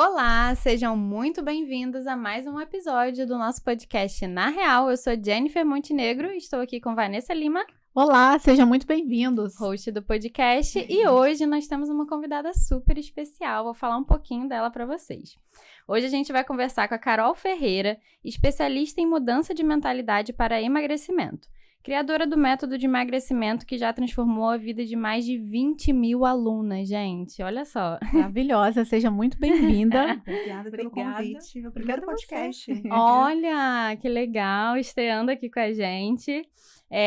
Olá, sejam muito bem-vindos a mais um episódio do nosso podcast Na Real. Eu sou Jennifer Montenegro e estou aqui com Vanessa Lima. Olá, sejam muito bem-vindos. Host do podcast. E hoje nós temos uma convidada super especial. Vou falar um pouquinho dela para vocês. Hoje a gente vai conversar com a Carol Ferreira, especialista em mudança de mentalidade para emagrecimento. Criadora do método de emagrecimento que já transformou a vida de mais de 20 mil alunas, gente. Olha só. Maravilhosa, seja muito bem-vinda. Obrigada pelo convite. Meu primeiro podcast. Olha, que legal, estreando aqui com a gente.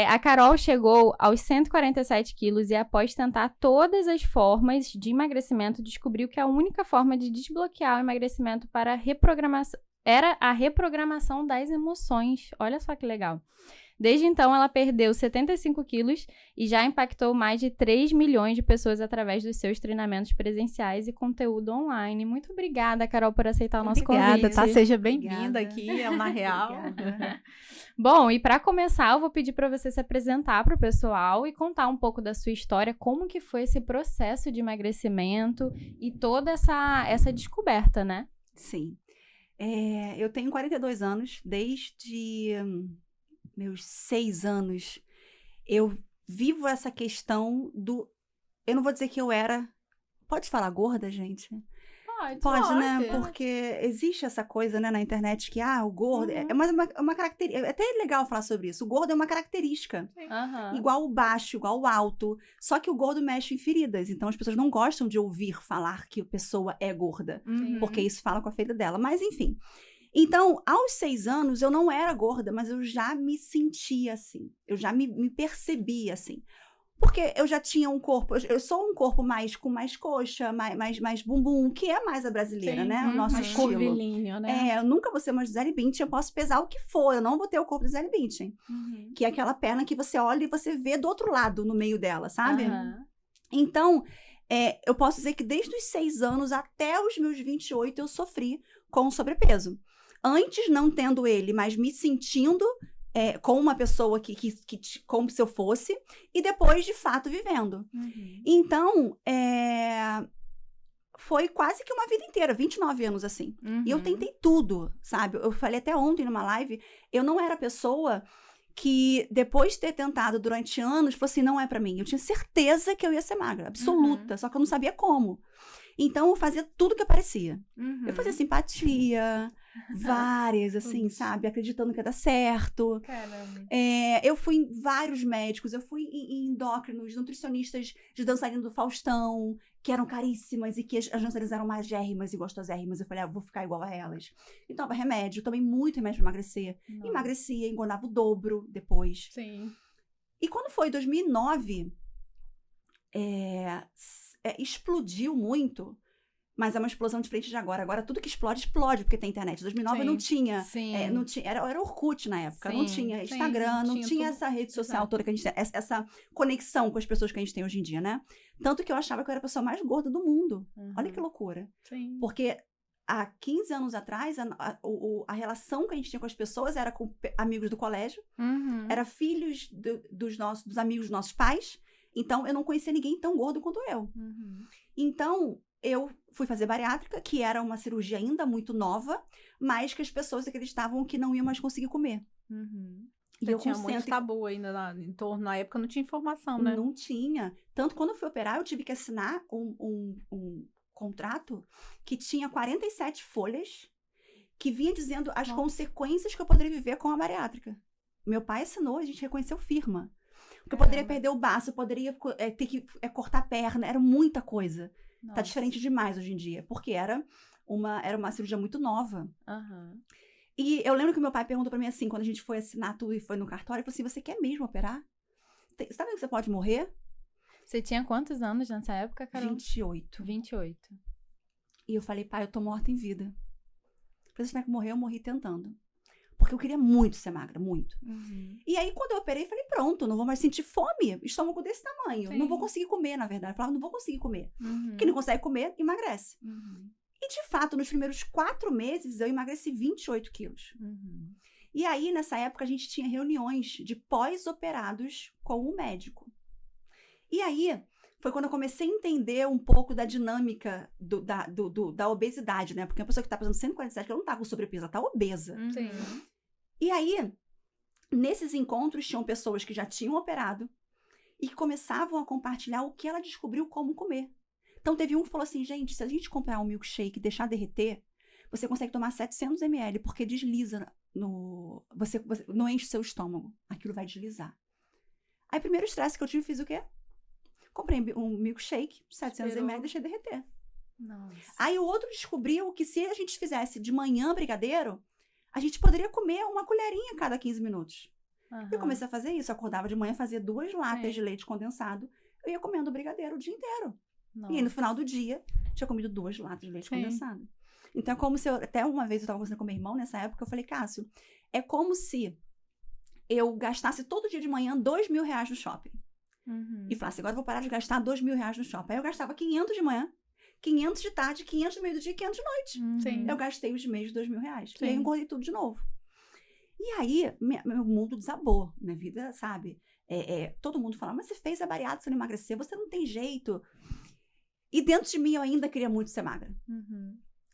A Carol chegou aos 147 quilos e após tentar todas as formas de emagrecimento, descobriu que a única forma de desbloquear o emagrecimento para era a reprogramação das emoções. Olha só que legal. Desde então, ela perdeu 75 quilos e já impactou mais de 3 milhões de pessoas através dos seus treinamentos presenciais e conteúdo online. Muito obrigada, Carol, por aceitar o nosso convite. Obrigada, tá? Seja bem-vinda aqui ao Na Real. Bom, e para começar, eu vou pedir para você se apresentar para o pessoal e contar um pouco da sua história, como que foi esse processo de emagrecimento e toda essa descoberta, né? Sim. Eu tenho 42 anos, desde meus 6 anos, eu vivo essa questão do... Eu não vou dizer que eu era... Pode falar gorda, gente? Pode, né? Porque existe essa coisa, né, na internet que, o gordo... É uma característica... É até legal falar sobre isso. O gordo é uma característica. Igual o baixo, igual o alto. Só que o gordo mexe em feridas. Então, as pessoas não gostam de ouvir falar que a pessoa é gorda. Porque isso fala com a ferida dela. Mas, enfim... Então, aos 6 anos, eu não era gorda, mas eu já me sentia assim. Eu já me percebia assim. Porque eu já tinha um corpo... Eu sou um corpo com mais coxa, mais bumbum, que é mais a brasileira, né? O nosso estilo. Curvilíneo, né? Eu nunca vou ser uma Gisele Bündchen, eu posso pesar o que for. Eu não vou ter o corpo da Gisele Bündchen. Que é aquela perna que você olha e você vê do outro lado, no meio dela, sabe? Então, eu posso dizer que desde os 6 anos até os meus 28, eu sofri com sobrepeso. Antes não tendo ele, mas me sentindo com uma pessoa que como se eu fosse, e depois, de fato, vivendo. Então, foi quase que uma vida inteira, 29 anos assim. E eu tentei tudo, sabe? Eu falei até ontem numa live, eu não era a pessoa que, depois de ter tentado durante anos, falou assim, não é pra mim. Eu tinha certeza que eu ia ser magra, absoluta, só que eu não sabia como. Então, eu fazia tudo que aparecia. Eu fazia simpatia, várias, assim, sabe? Acreditando que ia dar certo. Eu fui em vários médicos, eu fui em endócrinos, nutricionistas de dançarino do Faustão, que eram caríssimas e que as dançarinas eram magérrimas e gostosérrimas. Eu falei, vou ficar igual a elas. E tomava remédio, tomei muito remédio pra emagrecer. Emagrecia, engordava o dobro depois. Sim. E quando foi 2009... explodiu muito, mas é uma explosão diferente de agora. Agora tudo que explode, porque tem internet. 2009 não tinha, não tinha, era Orkut na época, não tinha Instagram, não tinha essa rede social toda que a gente tem, essa conexão com as pessoas que a gente tem hoje em dia, né? Tanto que eu achava que eu era a pessoa mais gorda do mundo. Olha que loucura. Porque há 15 anos atrás, a relação que a gente tinha com as pessoas era com amigos do colégio, era filhos dos amigos dos nossos pais. Então, eu não conhecia ninguém tão gordo quanto eu. Então, eu fui fazer bariátrica, que era uma cirurgia ainda muito nova, mas que as pessoas acreditavam que não iam mais conseguir comer. E eu tinha muito tabu ainda em torno, na época não tinha informação, né? Não tinha. Tanto quando eu fui operar, eu tive que assinar um contrato que tinha 47 folhas, que vinha dizendo as consequências que eu poderia viver com a bariátrica. Meu pai assinou, a gente reconheceu firma. Porque eu poderia perder o baço, eu poderia ter que cortar a perna, era muita coisa. Nossa. Tá diferente demais hoje em dia, porque era uma cirurgia muito nova. E eu lembro que meu pai perguntou pra mim assim, quando a gente foi assinar tudo e foi no cartório, ele falou assim, você quer mesmo operar? Você tá vendo que você pode morrer? Você tinha quantos anos nessa época, Carol? 28. E eu falei, pai, eu tô morta em vida. Se você tiver que morrer, eu morri tentando. Porque eu queria muito ser magra, muito. E aí, quando eu operei, falei, pronto, não vou mais sentir fome. Estômago desse tamanho. Não vou conseguir comer, na verdade. Eu falava, não vou conseguir comer. Quem não consegue comer, emagrece. E, de fato, nos primeiros 4 meses, eu emagreci 28 quilos. E aí, nessa época, a gente tinha reuniões de pós-operados com o médico. E aí, foi quando eu comecei a entender um pouco da dinâmica da obesidade, né? Porque a pessoa que tá pesando 147 quilos, ela não tá com sobrepeso, ela tá obesa. Sim. E aí, nesses encontros, tinham pessoas que já tinham operado e que começavam a compartilhar o que ela descobriu como comer. Então, teve um que falou assim, gente, se a gente comprar um milkshake e deixar derreter, você consegue tomar 700 ml, porque desliza você não enche seu estômago. Aquilo vai deslizar. Aí, primeiro estresse que eu tive, fiz o quê? Comprei um milkshake, 700 ml, e deixei derreter. Nossa. Aí, o outro descobriu que se a gente fizesse de manhã brigadeiro, a gente poderia comer uma colherinha a cada 15 minutos. Eu comecei a fazer isso. Eu acordava de manhã, fazia 2 latas de leite condensado. Eu ia comendo brigadeiro o dia inteiro. Nossa. E aí, no final do dia, tinha comido 2 latas de leite condensado. Então, é como se até uma vez eu estava conversando com meu irmão nessa época, eu falei, Cássio, é como se eu gastasse todo dia de manhã R$2.000 no shopping. E falasse, agora eu vou parar de gastar R$2.000 no shopping. Aí eu gastava 500 de manhã, 500 de tarde, 500 no meio do dia e 500 de noite. Sim. Eu gastei os meios de R$2.000. E aí eu engordei tudo de novo. E aí, meu mundo desabou. Minha vida, sabe? Todo mundo fala, mas você fez a bariátrica, você não emagreceu, você não tem jeito. E dentro de mim, eu ainda queria muito ser magra.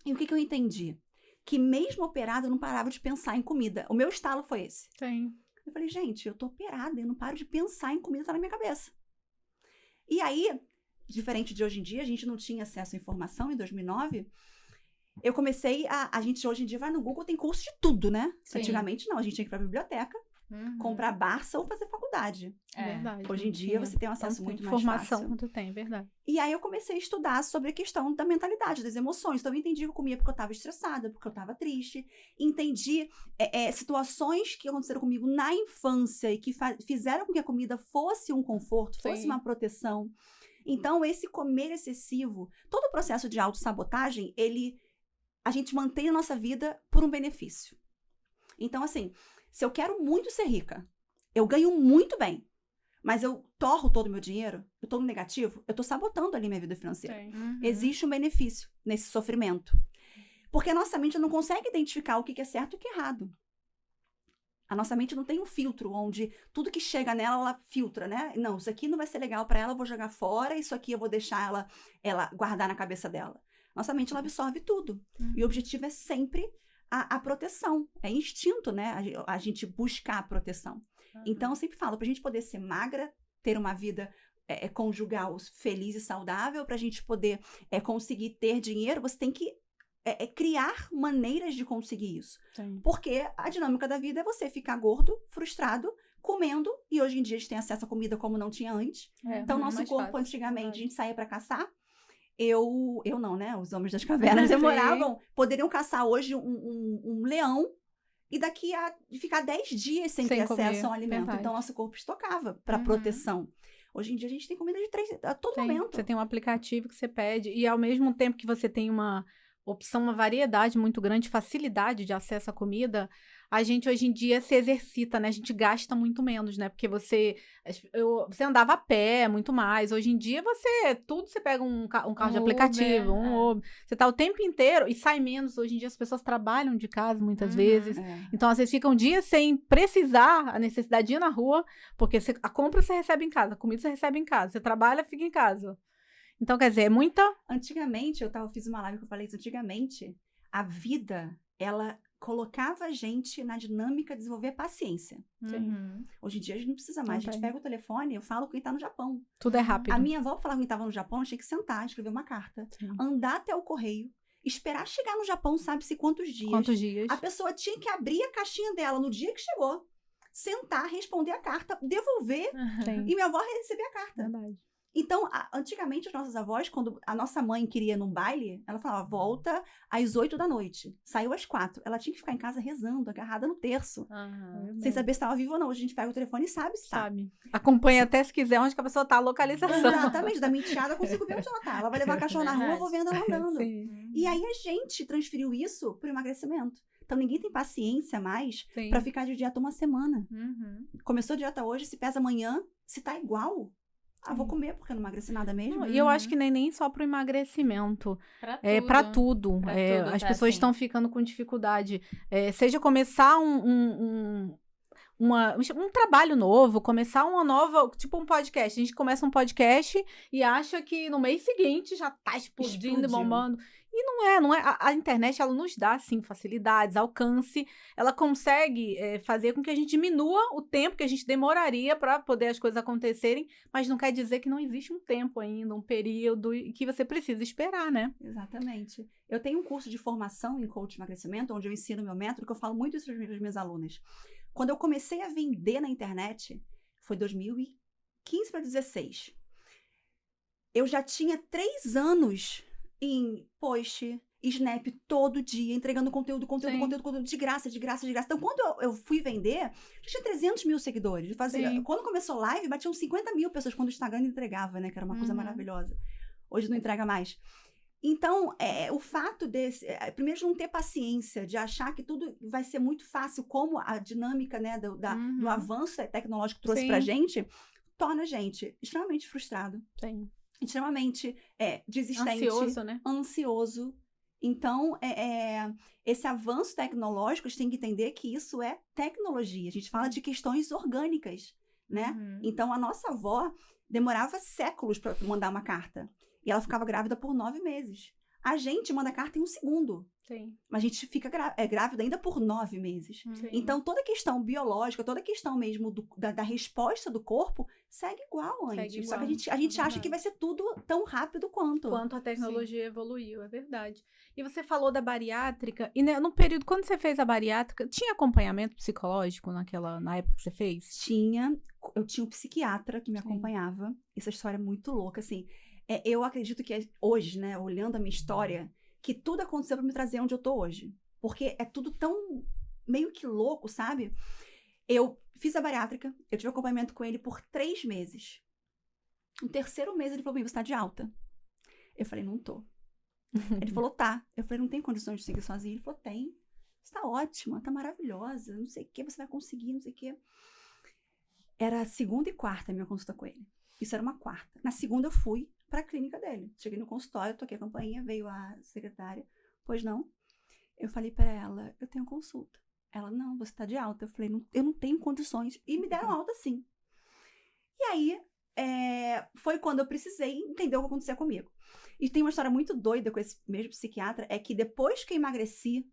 E o que eu entendi? Que mesmo operada, eu não parava de pensar em comida. O meu estalo foi esse. Sim. Eu falei, gente, eu tô operada, eu não paro de pensar em comida, tá na minha cabeça. E aí, diferente de hoje em dia, a gente não tinha acesso à informação em 2009. Eu comecei a gente hoje em dia vai no Google, tem curso de tudo, né? Sim. Antigamente não, a gente tinha que ir pra biblioteca, comprar Barça ou fazer faculdade. Verdade. Hoje em dia você tem um acesso muito mais fácil. Informação quanto tem, verdade. E aí eu comecei a estudar sobre a questão da mentalidade, das emoções. Então eu entendi que eu comia porque eu estava estressada, porque eu estava triste. Entendi situações que aconteceram comigo na infância e que fizeram com que a comida fosse um conforto, fosse uma proteção. Então esse comer excessivo, todo o processo de autossabotagem, a gente mantém a nossa vida por um benefício. Então assim, se eu quero muito ser rica, eu ganho muito bem, mas eu torro todo o meu dinheiro, eu tô no negativo, eu tô sabotando ali minha vida financeira. Existe um benefício nesse sofrimento. Porque a nossa mente não consegue identificar o que é certo e o que é errado. A nossa mente não tem um filtro onde tudo que chega nela, ela filtra, né? Não, isso aqui não vai ser legal pra ela, eu vou jogar fora, isso aqui eu vou deixar ela guardar na cabeça dela. Nossa mente, ela absorve tudo. E o objetivo é sempre a proteção. É instinto, né? A gente buscar a proteção. Então, eu sempre falo, pra gente poder ser magra, ter uma vida conjugal feliz e saudável, pra gente poder conseguir ter dinheiro, você tem que criar maneiras de conseguir isso. Sim. Porque a dinâmica da vida é você ficar gordo, frustrado, comendo, e hoje em dia a gente tem acesso à comida como não tinha antes. Então, nosso corpo, fácil. Antigamente, a gente saía pra caçar. Eu não, né? Os homens das cavernas demoravam, poderiam caçar hoje um leão, e daqui a ficar 10 dias sem ter acesso ao alimento. Verdade. Então, nosso corpo estocava para proteção. Hoje em dia, a gente tem comida de 3 a todo momento. Você tem um aplicativo que você pede, e ao mesmo tempo que você tem uma opção, uma variedade muito grande, facilidade de acesso à comida, a gente hoje em dia se exercita, né? A gente gasta muito menos, né? Porque você andava a pé muito mais. Hoje em dia, você pega um carro de aplicativo, Uber. Você tá o tempo inteiro e sai menos. Hoje em dia, as pessoas trabalham de casa muitas vezes. Então, às vezes, fica um dia sem precisar, a necessidade de ir na rua, porque a compra você recebe em casa, a comida você recebe em casa, você trabalha, fica em casa. Então, quer dizer, é muita... Antigamente, fiz uma live que eu falei isso, antigamente, a vida, ela colocava a gente na dinâmica de desenvolver paciência. Hoje em dia, a gente não precisa mais. A gente pega o telefone, eu falo com quem tá no Japão. Tudo é rápido. A minha avó falava que estava no Japão, tinha que sentar, escrever uma carta, andar até o correio, esperar chegar no Japão, sabe-se quantos dias. Quantos dias. A pessoa tinha que abrir a caixinha dela no dia que chegou, sentar, responder a carta, devolver, e minha avó receber a carta. Verdade. Então, antigamente, as nossas avós, quando a nossa mãe queria ir num baile, ela falava, volta às 8 da noite. Saiu às 4. Ela tinha que ficar em casa rezando, agarrada no terço. Sem saber se estava viva ou não. Hoje a gente pega o telefone e sabe se tá. Sabe. Acompanha até, se quiser, onde que a pessoa tá, a localização. Exatamente. Da minha enteada, eu consigo ver onde ela tá. Ela vai levar a cachorro na rua, eu vou vendo ela andando. E aí, a gente transferiu isso pro emagrecimento. Então, ninguém tem paciência mais pra ficar de dieta uma semana. Começou a dieta hoje, se pesa amanhã, se tá igual... vou comer porque eu não emagreci nada mesmo. E eu acho que nem só pro emagrecimento. Pra tudo. As pessoas estão ficando com dificuldade. Seja começar um trabalho novo, começar uma nova, tipo um podcast. A gente começa um podcast e acha que no mês seguinte já tá explodindo e bombando. E não é. A internet, ela nos dá, sim, facilidades, alcance. Ela consegue fazer com que a gente diminua o tempo que a gente demoraria para poder as coisas acontecerem, mas não quer dizer que não existe um tempo ainda, um período que você precisa esperar, né? Exatamente. Eu tenho um curso de formação em coaching de emagrecimento, onde eu ensino meu método, que eu falo muito isso para as minhas alunas. Quando eu comecei a vender na internet, foi 2015 para 2016. Eu já tinha 3 anos em post, Snap, todo dia, entregando conteúdo de graça. Então, quando eu fui vender, eu tinha 300 mil seguidores. Quando começou live, batiam 50 mil pessoas quando o Instagram entregava, né? Que era uma coisa maravilhosa. Hoje não entrega mais. Então, o fato primeiro de não ter paciência, de achar que tudo vai ser muito fácil, como a dinâmica, né, do avanço tecnológico trouxe pra gente, torna a gente extremamente frustrado. Sim. Extremamente desistente. Ansioso, né? Ansioso. Então, esse avanço tecnológico, a gente tem que entender que isso é tecnologia. A gente fala de questões orgânicas, né? Então, a nossa avó demorava séculos para mandar uma carta. E ela ficava grávida por 9 meses. A gente manda carta em 1 segundo. Sim. Mas a gente fica grávida ainda por 9 meses. Sim. Então, toda a questão biológica, toda a questão mesmo da resposta do corpo, segue igual antes. Só que a gente acha que vai ser tudo tão rápido quanto. Quanto a tecnologia evoluiu, é verdade. E você falou da bariátrica, e no período, quando você fez a bariátrica, tinha acompanhamento psicológico na época que você fez? Tinha. Eu tinha um psiquiatra que me acompanhava. Essa história é muito louca, assim. Eu acredito que hoje, né, olhando a minha história, que tudo aconteceu para me trazer onde eu tô hoje. Porque é tudo tão meio que louco, sabe? Eu fiz a bariátrica, eu tive acompanhamento com ele por 3 meses. No 3º mês ele falou, você tá de alta. Eu falei, não tô. Ele falou, tá. Eu falei, não tem condições de seguir sozinho. Ele falou, tem. Você tá ótima, tá maravilhosa, não sei o que, você vai conseguir, não sei o que. Era a 2ª e 4ª a minha consulta com ele. Isso era uma 4ª. Na 2ª eu fui pra clínica dele. Cheguei no consultório, toquei a campainha, veio a secretária. Pois não? Eu falei pra ela, eu tenho consulta. Ela, não, você tá de alta. Eu falei, eu não tenho condições. E me deram alta sim. E aí, foi quando eu precisei entender o que acontecia comigo. E tem uma história muito doida com esse mesmo psiquiatra, é que depois que eu emagreci,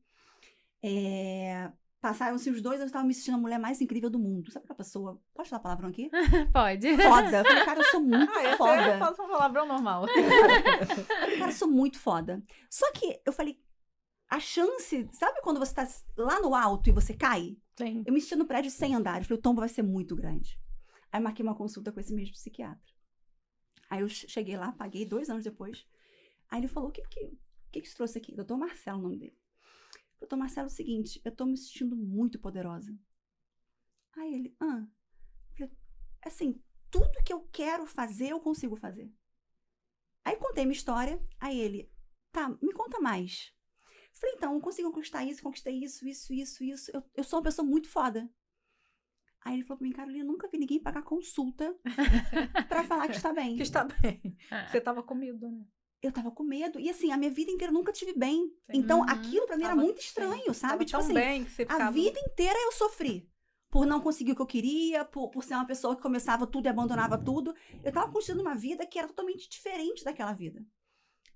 passaram-se uns 2 anos, eu estava me sentindo a mulher mais incrível do mundo. Sabe aquela pessoa? Pode falar palavrão aqui? Pode. Foda. Eu falei, cara, eu sou muito foda. Eu faço um palavrão normal. Cara, eu sou muito foda. Só que eu falei, a chance... Sabe quando você tá lá no alto e você cai? Sim. Eu me senti no prédio de 100 andares. Falei, o tombo vai ser muito grande. Aí eu marquei uma consulta com esse mesmo psiquiatra. Aí eu cheguei lá, paguei 2 anos depois. Aí ele falou, o que te trouxe aqui? Doutor Marcelo, o nome dele. Doutor Marcelo, é o seguinte, eu tô me sentindo muito poderosa. Aí ele, falei, assim, tudo que eu quero fazer, eu consigo fazer. Aí contei minha história, aí ele, tá, me conta mais. Falei, então, eu consigo conquistei isso. Eu sou uma pessoa muito foda. Aí ele falou pra mim, Carolina, nunca vi ninguém pagar consulta pra falar que está bem. Que está bem. Você tava com medo, né? Eu tava com medo. E assim, a minha vida inteira eu nunca tive bem. Sim. Então, aquilo pra mim era muito estranho, sabe? Tipo assim, bem que você ficava... a vida inteira eu sofri. Por não conseguir o que eu queria, por ser uma pessoa que começava tudo e abandonava tudo. Eu tava construindo uma vida que era totalmente diferente daquela vida.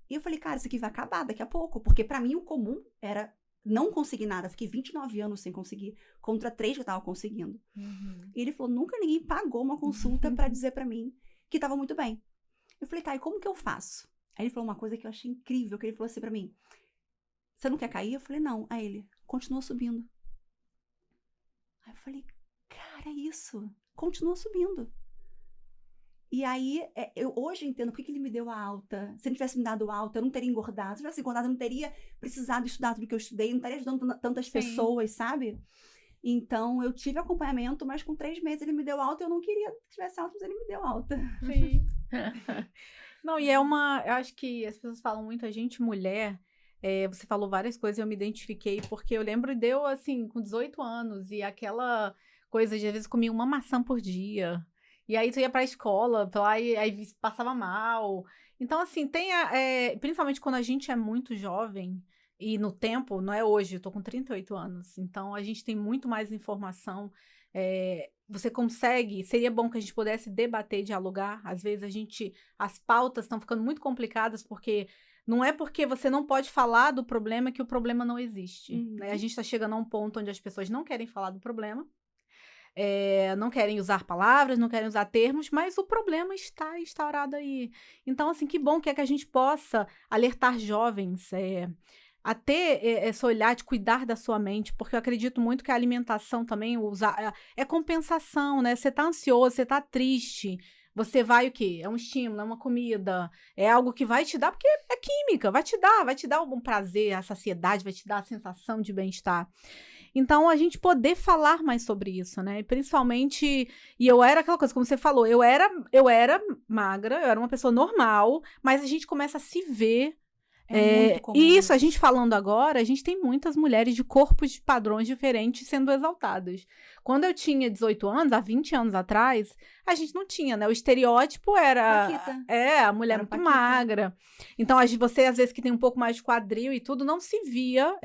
E eu falei, cara, isso aqui vai acabar daqui a pouco. Porque pra mim o comum era não conseguir nada. Fiquei 29 anos sem conseguir, contra 3 que eu tava conseguindo. E ele falou, nunca ninguém pagou uma consulta pra dizer pra mim que tava muito bem. Eu falei, tá, e como que eu faço? Aí ele falou uma coisa que eu achei incrível, que ele falou assim pra mim, você não quer cair? Eu falei, não. Aí ele, continua subindo. Aí eu falei, cara, é isso. Continua subindo. E aí, eu hoje entendo por que ele me deu a alta. Se ele tivesse me dado alta, eu não teria engordado. Se eu tivesse engordado, eu não teria precisado estudar tudo que eu estudei, não estaria ajudando tantas pessoas, sabe? Então, eu tive acompanhamento, mas com 3 meses ele me deu alta. Eu não queria que tivesse alta, mas ele me deu alta. Sim. Não, e eu acho que as pessoas falam muito, a gente, mulher, você falou várias coisas, eu me identifiquei, porque eu lembro de eu, assim, com 18 anos, e aquela coisa de, às vezes, comia uma maçã por dia, e aí tu ia pra escola, e aí passava mal. Então, assim, principalmente quando a gente é muito jovem, e no tempo, não é hoje, eu tô com 38 anos, então a gente tem muito mais informação, Você consegue, seria bom que a gente pudesse debater, dialogar. Às vezes as pautas estão ficando muito complicadas porque não é porque você não pode falar do problema que o problema não existe. Né? A gente está chegando a um ponto onde as pessoas não querem falar do problema, não querem usar palavras, não querem usar termos, mas o problema está instaurado aí. Então, assim, que bom que é que a gente possa alertar jovens a ter esse olhar de cuidar da sua mente, porque eu acredito muito que a alimentação também é compensação, né? Você tá ansioso, você tá triste, você vai o quê? É um estímulo, é uma comida, é algo que vai te dar, porque é química, vai te dar um prazer, a saciedade, vai te dar a sensação de bem-estar. Então, a gente poder falar mais sobre isso, né? E principalmente, e eu era aquela coisa, como você falou, eu era magra, eu era uma pessoa normal, mas a gente começa a se ver. Muito comum. E isso, a gente falando agora, a gente tem muitas mulheres de corpos de padrões diferentes sendo exaltadas. Quando eu tinha 18 anos, há 20 anos atrás, a gente não tinha, né? O estereótipo era Paquita. A mulher Era muito paquita. magra. Então, você, às vezes, que tem um pouco mais de quadril e tudo, não se via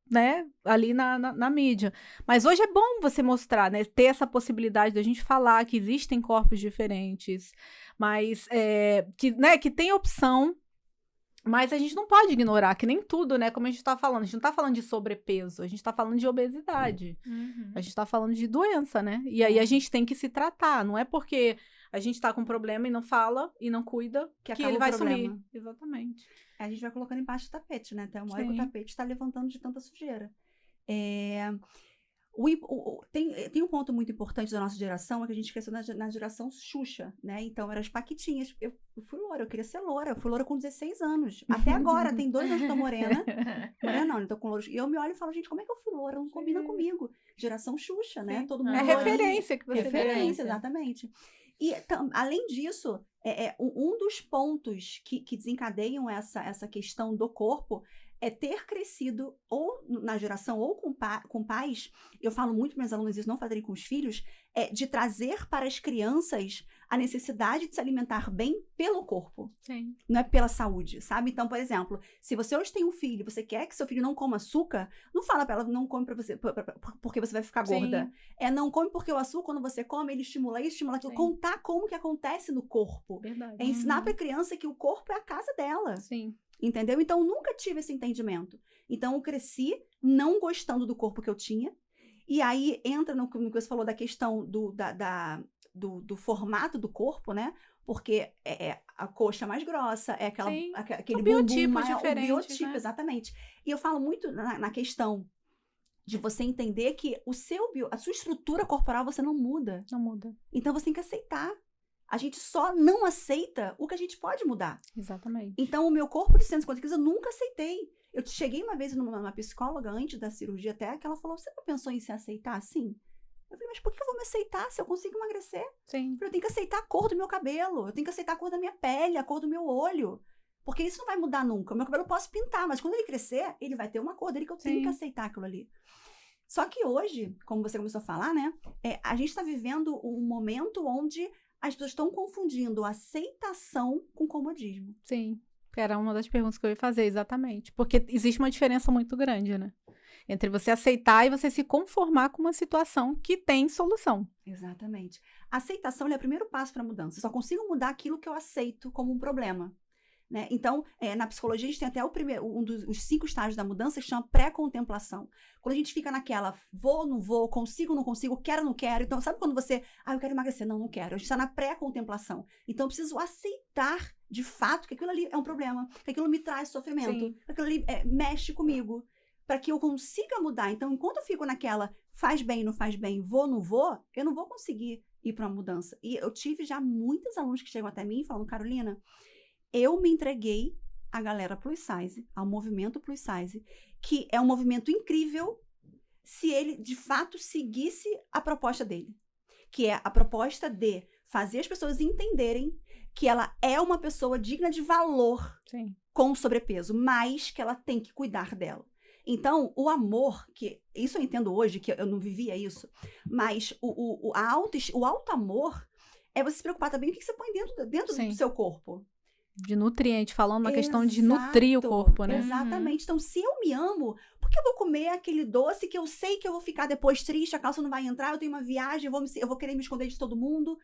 né, ali na mídia. Mas hoje é bom você mostrar, né? Ter essa possibilidade da gente falar que existem corpos diferentes, mas que tem opção. Mas a gente não pode ignorar que nem tudo, né? Como a gente tá falando. A gente não tá falando de sobrepeso, a gente tá falando de obesidade. A gente tá falando de doença, né? E aí a gente tem que se tratar. Não é porque a gente tá com problema e não fala e não cuida que ele vai sumir. Exatamente. A gente vai colocando embaixo do tapete, né? Até uma hora que o tapete tá levantando de tanta sujeira. Tem um ponto muito importante da nossa geração, é que a gente esqueceu na geração Xuxa, né? Então, eram as paquitinhas. Eu fui loura, eu queria ser loura. Eu fui loura com 16 anos. Até agora, tem 2 anos que eu tô morena. Morena não, tô com loura. E eu me olho e falo, gente, como é que eu fui loura? Não combina comigo. Geração Xuxa, né? Todo mundo referência que você referência, exatamente. E, além disso, um dos pontos que desencadeiam essa questão do corpo é ter crescido ou na geração ou com pais, eu falo muito para meus alunos isso, não fazerem com os filhos, de trazer para as crianças a necessidade de se alimentar bem pelo corpo. Sim. Não é pela saúde, sabe? Então, por exemplo, se você hoje tem um filho, você quer que seu filho não coma açúcar, não fala para ela, não come para você, porque você vai ficar gorda. Não come porque o açúcar, quando você come, ele estimula isso, estimula aquilo. Contar como que acontece no corpo. Verdade. É ensinar para a criança que o corpo é a casa dela. Sim. Entendeu? Então, eu nunca tive esse entendimento. Então, eu cresci não gostando do corpo que eu tinha. E aí, entra no que você falou da questão do formato do corpo, né? Porque a coxa mais grossa, aquele biotipo maior, diferente, o biotipo, né? Exatamente. E eu falo muito na questão de você entender que a sua estrutura corporal você não muda. Não muda. Então, você tem que aceitar. A gente só não aceita o que a gente pode mudar. Exatamente. Então, o meu corpo de 150 quilos eu nunca aceitei. Eu cheguei uma vez numa psicóloga, antes da cirurgia até, que ela falou, você não pensou em se aceitar assim? Eu falei, mas por que eu vou me aceitar se eu consigo emagrecer? Sim. Eu tenho que aceitar a cor do meu cabelo, eu tenho que aceitar a cor da minha pele, a cor do meu olho. Porque isso não vai mudar nunca. O meu cabelo eu posso pintar, mas quando ele crescer, ele vai ter uma cor dele que eu tenho que aceitar aquilo ali. Só que hoje, como você começou a falar, né? A gente está vivendo um momento onde as pessoas estão confundindo aceitação com comodismo. Sim, era uma das perguntas que eu ia fazer, exatamente. Porque existe uma diferença muito grande, né? Entre você aceitar e você se conformar com uma situação que tem solução. Exatamente. A aceitação é o primeiro passo para a mudança. Eu só consigo mudar aquilo que eu aceito como um problema. Né? Então, na psicologia, a gente tem até um dos 5 estágios da mudança que chama pré-contemplação. Quando a gente fica naquela, vou, não vou, consigo, não consigo, quero, não quero. Então, sabe quando você, eu quero emagrecer, não quero. A gente está na pré-contemplação. Então, eu preciso aceitar, de fato, que aquilo ali é um problema, que aquilo me traz sofrimento, que aquilo ali mexe comigo, para que eu consiga mudar. Então, enquanto eu fico naquela, faz bem, não faz bem, vou, não vou, eu não vou conseguir ir para uma mudança. E eu tive já muitos alunos que chegam até mim falando, Carolina, eu me entreguei à galera plus size, ao movimento plus size, que é um movimento incrível se ele, de fato, seguisse a proposta dele. Que é a proposta de fazer as pessoas entenderem que ela é uma pessoa digna de valor com sobrepeso, mas que ela tem que cuidar dela. Então, o amor, que isso eu entendo hoje, que eu não vivia isso, mas o alto amor é você se preocupar também com o que você põe dentro do seu corpo. De nutriente, falando na questão de nutrir o corpo, né? Exatamente. Então, se eu me amo, por que eu vou comer aquele doce que eu sei que eu vou ficar depois triste, a calça não vai entrar, eu tenho uma viagem, eu vou querer me esconder de todo mundo?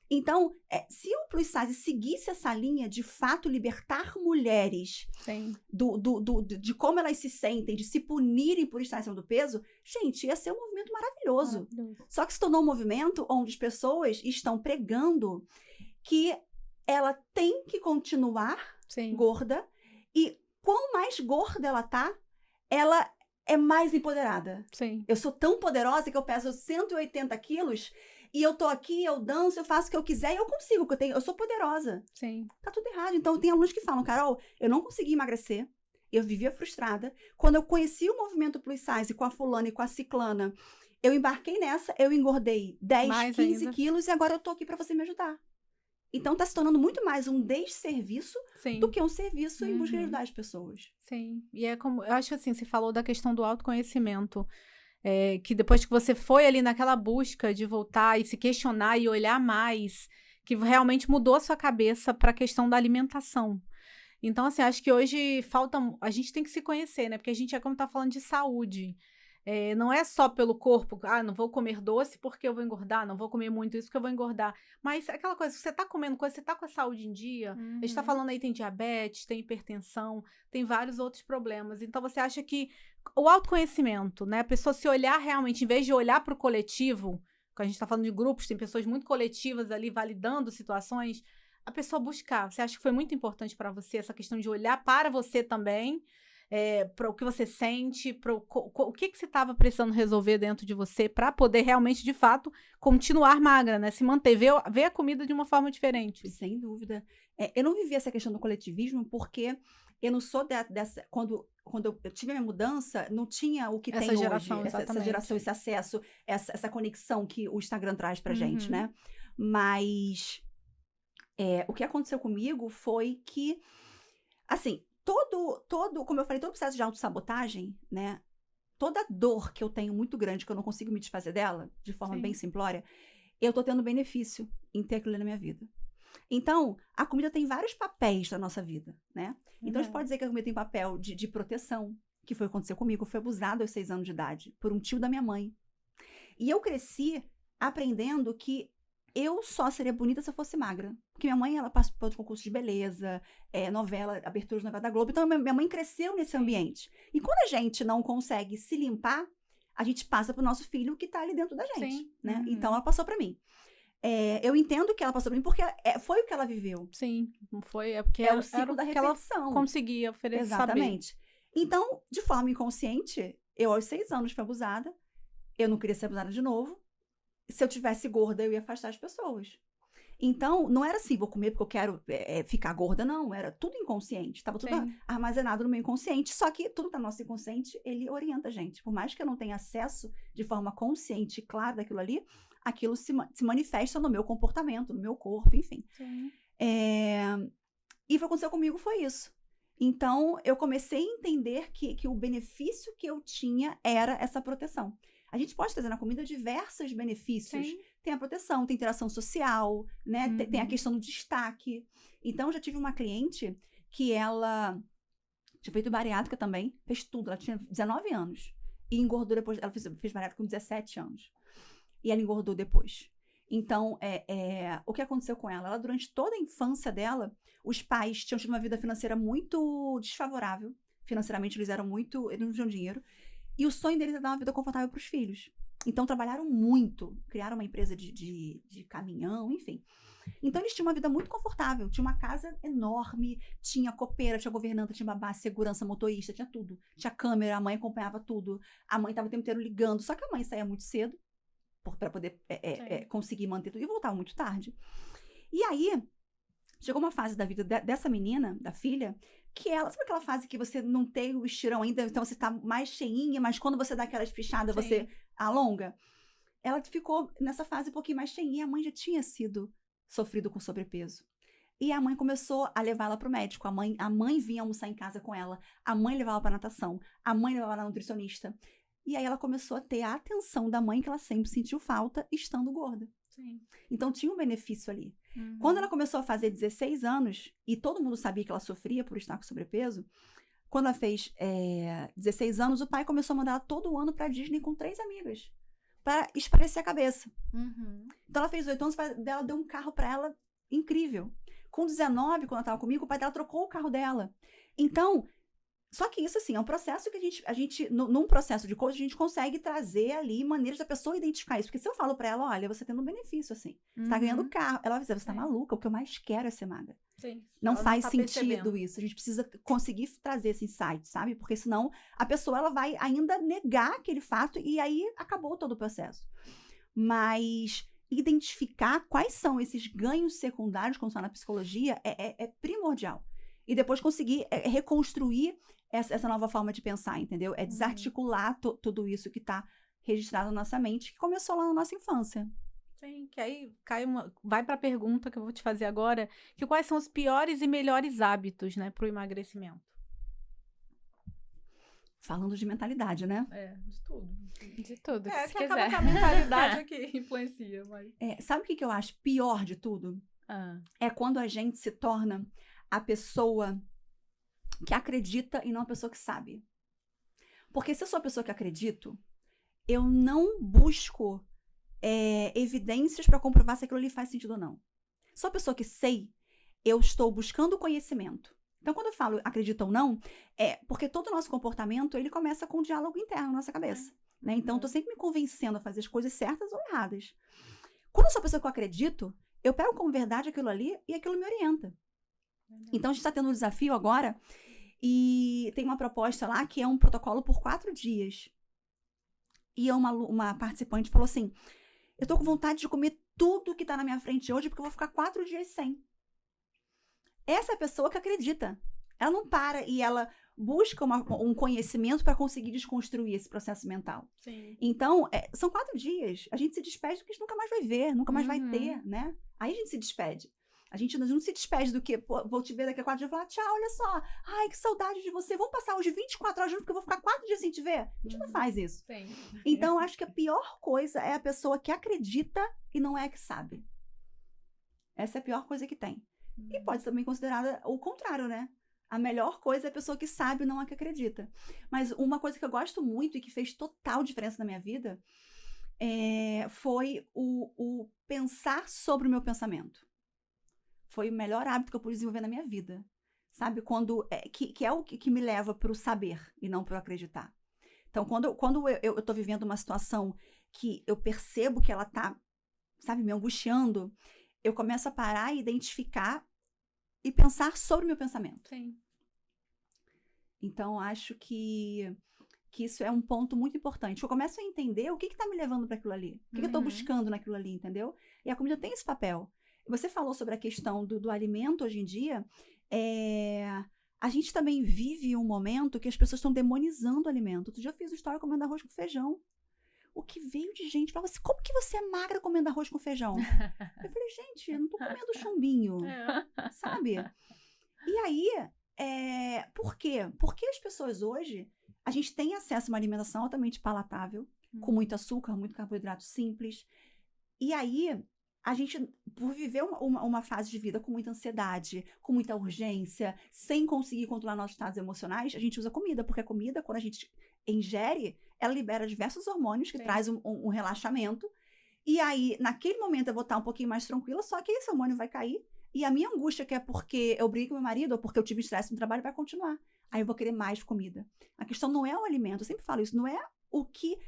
Então, se o plus size seguisse essa linha, de fato, libertar mulheres Sim. de como elas se sentem, de se punirem por estar acima do peso, gente, ia ser um movimento maravilhoso. Só que se tornou um movimento onde as pessoas estão pregando que ela tem que continuar gorda, e quanto mais gorda ela tá, ela é mais empoderada. Sim. Eu sou tão poderosa que eu peso 180 quilos e eu tô aqui, eu danço, eu faço o que eu quiser e eu consigo, porque eu sou poderosa. Sim. Tá tudo errado. Então, tem alunos que falam, Carol, eu não consegui emagrecer, eu vivia frustrada. Quando eu conheci o movimento plus size com a fulana e com a ciclana, eu embarquei nessa, eu engordei 10, 15 quilos e agora eu tô aqui pra você me ajudar. Então, tá se tornando muito mais um desserviço do que um serviço em busca de ajudar as pessoas. Sim. E é como, eu acho assim, você falou da questão do autoconhecimento. Que depois que você foi ali naquela busca de voltar e se questionar e olhar mais, que realmente mudou a sua cabeça para a questão da alimentação. Então, assim, acho que hoje a gente tem que se conhecer, né? Porque a gente como tá falando de saúde. Não é só pelo corpo, não vou comer doce porque eu vou engordar, não vou comer muito isso porque eu vou engordar. Mas aquela coisa, você tá comendo coisa, você tá com a saúde em dia, a gente tá falando aí, tem diabetes, tem hipertensão, tem vários outros problemas. Então, você acha que o autoconhecimento, né? A pessoa se olhar realmente, em vez de olhar para o coletivo, que a gente tá falando de grupos, tem pessoas muito coletivas ali validando situações, a pessoa buscar. Você acha que foi muito importante para você essa questão de olhar para você também, para o que você sente, para o que você estava precisando resolver dentro de você para poder realmente, de fato, continuar magra, né? Se manter, ver a comida de uma forma diferente. Sem dúvida. Eu não vivi essa questão do coletivismo porque eu não sou dessa... Quando eu tive a minha mudança, não tinha o que tem hoje. Essa geração, esse acesso, essa conexão que o Instagram traz pra gente, né? Mas o que aconteceu comigo foi que, assim, como eu falei, todo o processo de autossabotagem, né? Toda dor que eu tenho muito grande, que eu não consigo me desfazer dela, de forma bem simplória, eu tô tendo benefício em ter aquilo na minha vida. Então, a comida tem vários papéis na nossa vida, né? Então, a gente pode dizer que a comida tem papel de proteção, que foi o que aconteceu comigo. Eu fui abusada aos 6 anos de idade por um tio da minha mãe. E eu cresci aprendendo que eu só seria bonita se eu fosse magra. Porque minha mãe, ela participou de concurso de beleza, novela, abertura de novela da Globo. Então, minha mãe cresceu nesse ambiente. E quando a gente não consegue se limpar, a gente passa pro nosso filho que tá ali dentro da gente, né? Então, ela passou pra mim. Eu entendo que ela passou por mim porque foi o que ela viveu. Sim, não foi, porque o ciclo da repetição. Ela conseguia oferecer. Exatamente. Saber. Então, de forma inconsciente, eu aos 6 anos fui abusada, eu não queria ser abusada de novo. Se eu tivesse gorda, eu ia afastar as pessoas. Então, não era assim, vou comer porque eu quero ficar gorda, não. Era tudo inconsciente, estava tudo armazenado no meu inconsciente. Só que tudo tá no nosso inconsciente, ele orienta a gente. Por mais que eu não tenha acesso de forma consciente e clara daquilo ali, aquilo se manifesta no meu comportamento, no meu corpo, enfim. E o que aconteceu comigo foi isso. Então, eu comecei a entender que o benefício que eu tinha era essa proteção. A gente pode trazer na comida diversos benefícios. Tem a proteção, tem interação social, né? Tem a questão do destaque. Então, eu já tive uma cliente que ela tinha feito bariátrica também, fez tudo. Ela tinha 19 anos e engordou depois. Ela fez bariátrica com 17 anos. E ela engordou depois. Então, o que aconteceu com ela? Ela, durante toda a infância dela, os pais tinham tido uma vida financeira muito desfavorável. Financeiramente, eles não tinham dinheiro. E o sonho deles era dar uma vida confortável para os filhos. Então, trabalharam muito. Criaram uma empresa de caminhão, enfim. Então, eles tinham uma vida muito confortável. Tinha uma casa enorme, tinha copeira, tinha governanta, tinha babá, segurança, motorista, tinha tudo. Tinha câmera, a mãe acompanhava tudo. A mãe estava o tempo inteiro ligando. Só que a mãe saía muito cedo para poder conseguir manter tudo. E voltava muito tarde. E aí, chegou uma fase da vida dessa menina, da filha, que ela... Sabe aquela fase que você não tem o estirão ainda, então você tá mais cheinha, mas quando você dá aquela espichada, você alonga? Ela ficou nessa fase um pouquinho mais cheinha. A mãe já tinha sofrido com sobrepeso. E a mãe começou a levar ela pro médico. A mãe vinha almoçar em casa com ela. A mãe levava ela pra natação. A mãe levava ela na nutricionista. E aí ela começou a ter a atenção da mãe que ela sempre sentiu falta estando gorda. Então tinha um benefício ali. Quando ela começou a fazer 16 anos, e todo mundo sabia que ela sofria por estar com sobrepeso, quando ela fez 16 anos, o pai começou a mandar ela todo ano pra Disney com 3 amigas. Pra espairecer a cabeça. Então, ela fez 18 anos, o pai dela deu um carro pra ela incrível. Com 19, quando ela tava comigo, o pai dela trocou o carro dela. Então, só que isso, assim, é um processo que a gente num processo de coaching, a gente consegue trazer ali maneiras da pessoa identificar isso. Porque se eu falo pra ela, olha, você tá tendo um benefício, assim. Você tá ganhando carro. Ela vai dizer, você tá maluca, o que eu mais quero é ser magra. Sim. Não Ela faz tá sentido percebendo. isso. A gente precisa conseguir trazer esse insight, sabe? Porque senão a pessoa ela vai ainda negar aquele fato e aí acabou todo o processo. Mas identificar quais são esses ganhos secundários, como está na psicologia, é primordial. E depois conseguir reconstruir essa nova forma de pensar, entendeu? É desarticular tudo isso que está registrado na nossa mente, que começou lá na nossa infância. Sim, que aí vai para a pergunta que eu vou te fazer agora, que quais são os piores e melhores hábitos, né, para o emagrecimento? Falando de mentalidade, né? De tudo. De tudo, É, se que acaba quiser. que a mentalidade é que influencia, mas... Sabe o que eu acho pior de tudo? É quando a gente se torna a pessoa que acredita e não a pessoa que sabe. Porque se eu sou a pessoa que acredito, eu não busco evidências para comprovar se aquilo ali faz sentido ou não. Sou a pessoa que sei, eu estou buscando conhecimento. Então, quando eu falo acredita ou não, porque todo o nosso comportamento, ele começa com um diálogo interno na nossa cabeça. Né? Então, eu estou sempre me convencendo a fazer as coisas certas ou erradas. Quando eu sou a pessoa que eu acredito, eu pego como verdade aquilo ali e aquilo me orienta. Então, a gente está tendo um desafio agora e tem uma proposta lá que é um protocolo por 4 dias. E uma participante falou assim, eu tô com vontade de comer tudo que tá na minha frente hoje porque eu vou ficar 4 dias sem. Essa é a pessoa que acredita. Ela não para e ela busca um conhecimento para conseguir desconstruir esse processo mental. Sim. Então, são 4 dias. A gente se despede do que a gente nunca mais vai ver, nunca mais vai ter, né? Aí a gente se despede. A gente não se despede do que, pô, vou te ver daqui a 4 dias e falar, tchau, olha só, ai, que saudade de você, vamos passar hoje 24 horas juntos porque eu vou ficar 4 dias sem te ver. A gente não faz isso. Sim. Então, acho que a pior coisa é a pessoa que acredita e não é a que sabe. Essa é a pior coisa que tem. E pode ser também considerada o contrário, né? A melhor coisa é a pessoa que sabe e não a que acredita. Mas uma coisa que eu gosto muito e que fez total diferença na minha vida foi o pensar sobre o meu pensamento. Foi o melhor hábito que eu pude desenvolver na minha vida. Sabe? Que é o que me leva para o saber e não para o acreditar. Então, quando eu tô vivendo uma situação que eu percebo que ela tá, sabe, me angustiando, eu começo a parar e identificar e pensar sobre o meu pensamento. Sim. Então, acho que isso é um ponto muito importante. Eu começo a entender o que tá me levando para aquilo ali. O que eu tô buscando naquilo ali, entendeu? E a comida tem esse papel. Você falou sobre a questão do alimento hoje em dia. A gente também vive um momento que as pessoas estão demonizando o alimento. Outro dia eu fiz uma história comendo arroz com feijão. O que veio de gente falava assim, como que você é magra comendo arroz com feijão? Eu falei, gente, eu não tô comendo chumbinho, sabe? E aí, por quê? Porque as pessoas hoje, a gente tem acesso a uma alimentação altamente palatável, com muito açúcar, muito carboidrato simples. E aí, a gente, por viver uma fase de vida com muita ansiedade, com muita urgência, sem conseguir controlar nossos estados emocionais, a gente usa comida, porque a comida, quando a gente ingere, ela libera diversos hormônios que traz um relaxamento. E aí, naquele momento, eu vou estar um pouquinho mais tranquila, só que esse hormônio vai cair. E a minha angústia, que é porque eu brigo com meu marido, ou porque eu tive estresse no trabalho, vai continuar. Aí eu vou querer mais comida. A questão não é o alimento, eu sempre falo isso, não é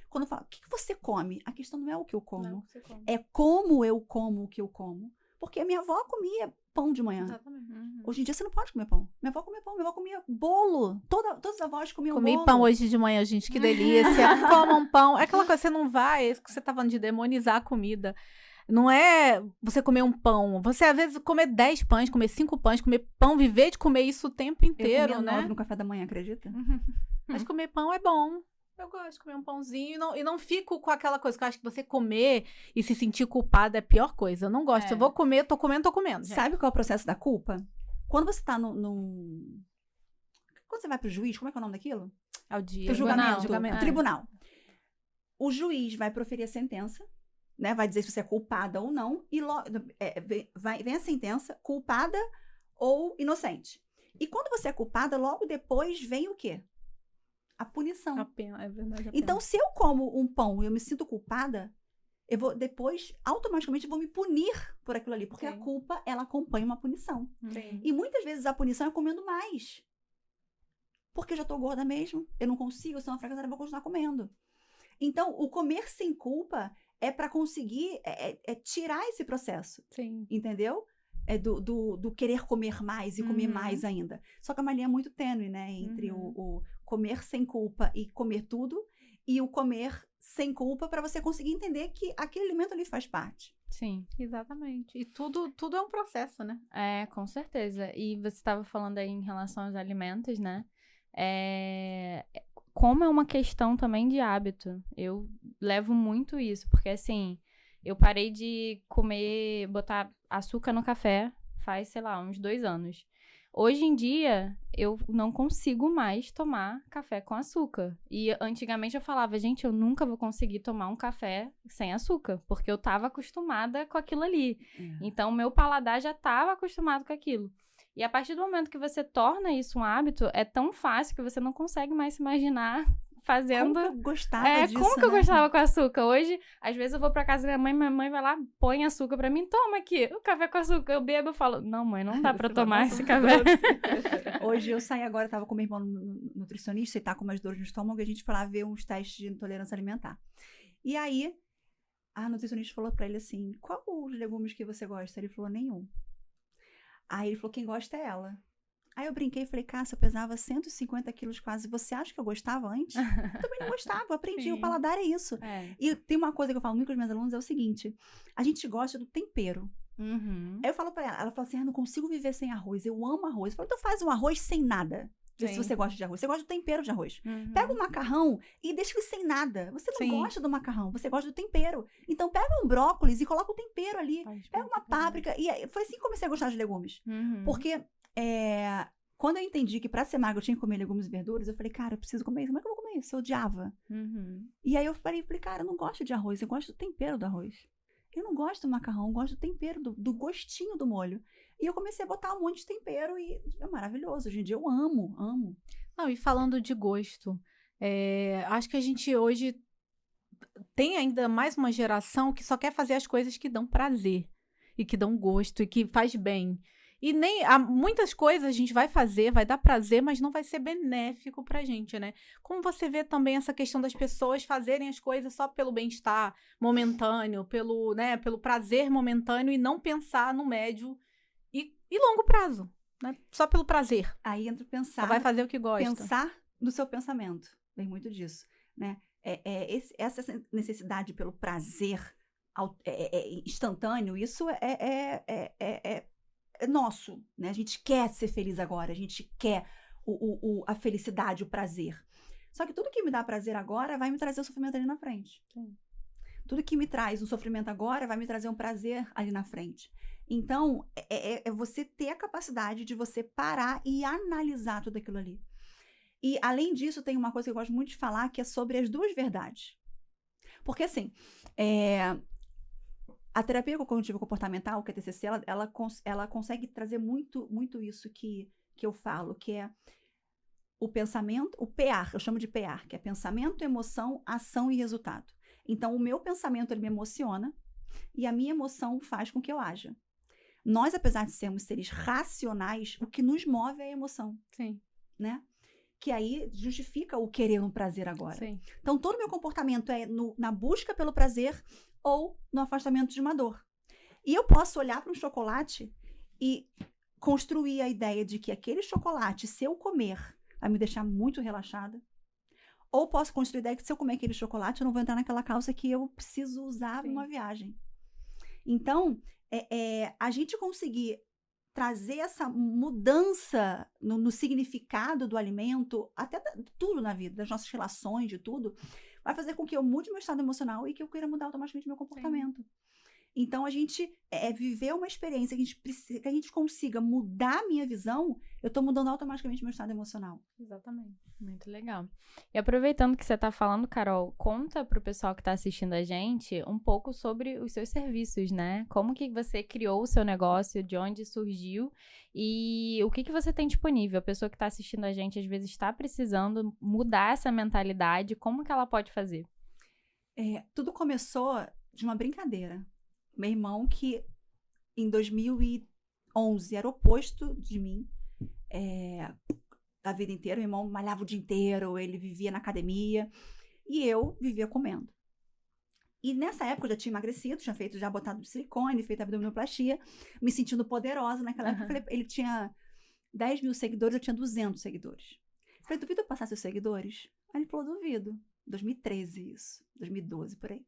quando eu falo, o que você come? A questão não é o que eu como. Não, você come. É como eu como o que eu como. Porque a minha avó comia pão de manhã. Exatamente. Hoje em dia você não pode comer pão. Minha avó comia pão, minha avó comia bolo. Todas as avós comiam bolo. Comi pão hoje de manhã, gente, que delícia. Coma um pão. É aquela coisa, você não vai, é isso que você tá falando de demonizar a comida. Não é você comer um pão. Você, às vezes, comer 10 pães, comer 5 pães, comer pão, viver de comer isso o tempo inteiro, eu comia né? 9 no café da manhã, acredita? Mas comer pão é bom. Eu gosto de comer um pãozinho e não fico com aquela coisa que eu acho que você comer e se sentir culpada é a pior coisa. Eu não gosto. Eu vou comer, tô comendo. Gente. Sabe qual é o processo da culpa? Quando você tá Quando você vai pro juiz, como é que é o nome daquilo? É o dia. Pro julgamento. Julgamento. Tribunal. O juiz vai proferir a sentença, né? Vai dizer se você é culpada ou não. E vem a sentença, culpada ou inocente. E quando você é culpada, logo depois vem o quê? A punição. A pena, é verdade. Então, se eu como um pão e eu me sinto culpada, eu vou depois, automaticamente, vou me punir por aquilo ali. Porque a culpa, ela acompanha uma punição. Sim. E muitas vezes a punição é comendo mais. Porque eu já tô gorda mesmo, eu não consigo, eu sou uma fracassada, eu vou continuar comendo. Então, o comer sem culpa é para conseguir tirar esse processo. Sim. Entendeu? Do querer comer mais e comer mais ainda. Só que a linha é muito tênue, né? Entre o comer sem culpa e comer tudo, e o comer sem culpa para você conseguir entender que aquele alimento ali faz parte. Sim. Exatamente. E tudo é um processo, né? É, com certeza. E você estava falando aí em relação aos alimentos, né? Como é uma questão também de hábito. Eu levo muito isso, porque assim, eu parei de botar açúcar no café faz, sei lá, uns 2 anos. Hoje em dia, eu não consigo mais tomar café com açúcar. E antigamente eu falava, gente, eu nunca vou conseguir tomar um café sem açúcar, porque eu tava acostumada com aquilo ali. Então, o meu paladar já tava acostumado com aquilo. E a partir do momento que você torna isso um hábito, é tão fácil que você não consegue mais se imaginar fazendo... Como que eu gostava disso, como que eu gostava com açúcar? Hoje, às vezes eu vou pra casa da minha mãe vai lá, põe açúcar pra mim, toma aqui, o café com açúcar. Eu bebo, eu falo, não mãe, não dá pra tomar esse café. Hoje eu saí agora, tava com meu irmão nutricionista e tá com umas dores no estômago, e a gente foi lá ver uns testes de intolerância alimentar. E aí, a nutricionista falou pra ele assim, qual os legumes que você gosta? Ele falou, nenhum. Aí ele falou, quem gosta é ela. Aí eu brinquei e falei, Cássia, eu pesava 150 quilos quase. Você acha que eu gostava antes? Eu também não gostava, eu aprendi. O paladar é isso. E tem uma coisa que eu falo muito com os meus alunos, é o seguinte. A gente gosta do tempero. Aí eu falo pra ela fala assim, eu não consigo viver sem arroz. Eu amo arroz. Eu falo, então faz um arroz sem nada. Se você gosta de arroz. Você gosta do tempero de arroz. Pega um macarrão e deixa ele sem nada. Você não gosta do macarrão, você gosta do tempero. Então pega um brócolis e coloca o tempero ali. Pega uma páprica. E foi assim que comecei a gostar de legumes. Porque quando eu entendi que pra ser magra eu tinha que comer legumes e verduras, eu falei, cara, eu preciso comer isso. Como é que eu vou comer isso? Eu odiava. E aí eu falei, cara, eu não gosto de arroz, eu gosto do tempero do arroz. Eu não gosto do macarrão, eu gosto do tempero, do gostinho do molho. E eu comecei a botar um monte de tempero e é maravilhoso. Hoje em dia eu amo. Não, e falando de gosto, acho que a gente hoje tem ainda mais uma geração que só quer fazer as coisas que dão prazer e que dão gosto e que faz bem. E muitas coisas a gente vai fazer, vai dar prazer, mas não vai ser benéfico pra gente, né? Como você vê também essa questão das pessoas fazerem as coisas só pelo bem-estar momentâneo, pelo prazer momentâneo e não pensar no médio e longo prazo, né? Só pelo prazer. Aí entra pensar. Só vai fazer o que gosta. Pensar no seu pensamento. Vem muito disso, né? Essa necessidade pelo prazer instantâneo, isso é nosso, né? A gente quer ser feliz agora, a gente quer a felicidade, o prazer. Só que tudo que me dá prazer agora vai me trazer o sofrimento ali na frente. Sim. Tudo que me traz um sofrimento agora vai me trazer um prazer ali na frente. Então, é você ter a capacidade de você parar e analisar tudo aquilo ali. E, além disso, tem uma coisa que eu gosto muito de falar, que é sobre as 2 verdades. Porque, assim, a terapia cognitivo comportamental, que é a TCC, ela consegue trazer muito, muito isso que eu falo, que é o pensamento, o PAR, eu chamo de PAR, que é pensamento, emoção, ação e resultado. Então, o meu pensamento, ele me emociona e a minha emoção faz com que eu haja. Nós, apesar de sermos seres racionais, o que nos move é a emoção. Sim. Né? Que aí justifica o querer um prazer agora. Sim. Então, todo o meu comportamento é na busca pelo prazer ou no afastamento de uma dor. E eu posso olhar para um chocolate e construir a ideia de que aquele chocolate, se eu comer, vai me deixar muito relaxada. Ou posso construir a ideia de que se eu comer aquele chocolate, eu não vou entrar naquela calça que eu preciso usar numa viagem. Então, a gente conseguir trazer essa mudança no significado do alimento, até tudo na vida, das nossas relações, de tudo, vai fazer com que eu mude meu estado emocional e que eu queira mudar automaticamente meu comportamento. Então, a gente viver uma experiência que a gente consiga mudar a minha visão, eu tô mudando automaticamente meu estado emocional. Exatamente. Muito legal. E aproveitando que você tá falando, Carol, conta pro pessoal que tá assistindo a gente um pouco sobre os seus serviços, né? Como que você criou o seu negócio, de onde surgiu e o que você tem disponível. A pessoa que tá assistindo a gente, às vezes, está precisando mudar essa mentalidade, como que ela pode fazer? Tudo começou de uma brincadeira. Meu irmão, que em 2011 era o oposto de mim, a vida inteira. Meu irmão malhava o dia inteiro, ele vivia na academia e eu vivia comendo. E nessa época eu já tinha emagrecido, já botado silicone, feito abdominoplastia, me sentindo poderosa. Naquela época eu falei, ele tinha 10 mil seguidores, eu tinha 200 seguidores. Eu falei, duvido eu passar seus seguidores? Aí ele falou, duvido. 2013 isso, 2012 por aí.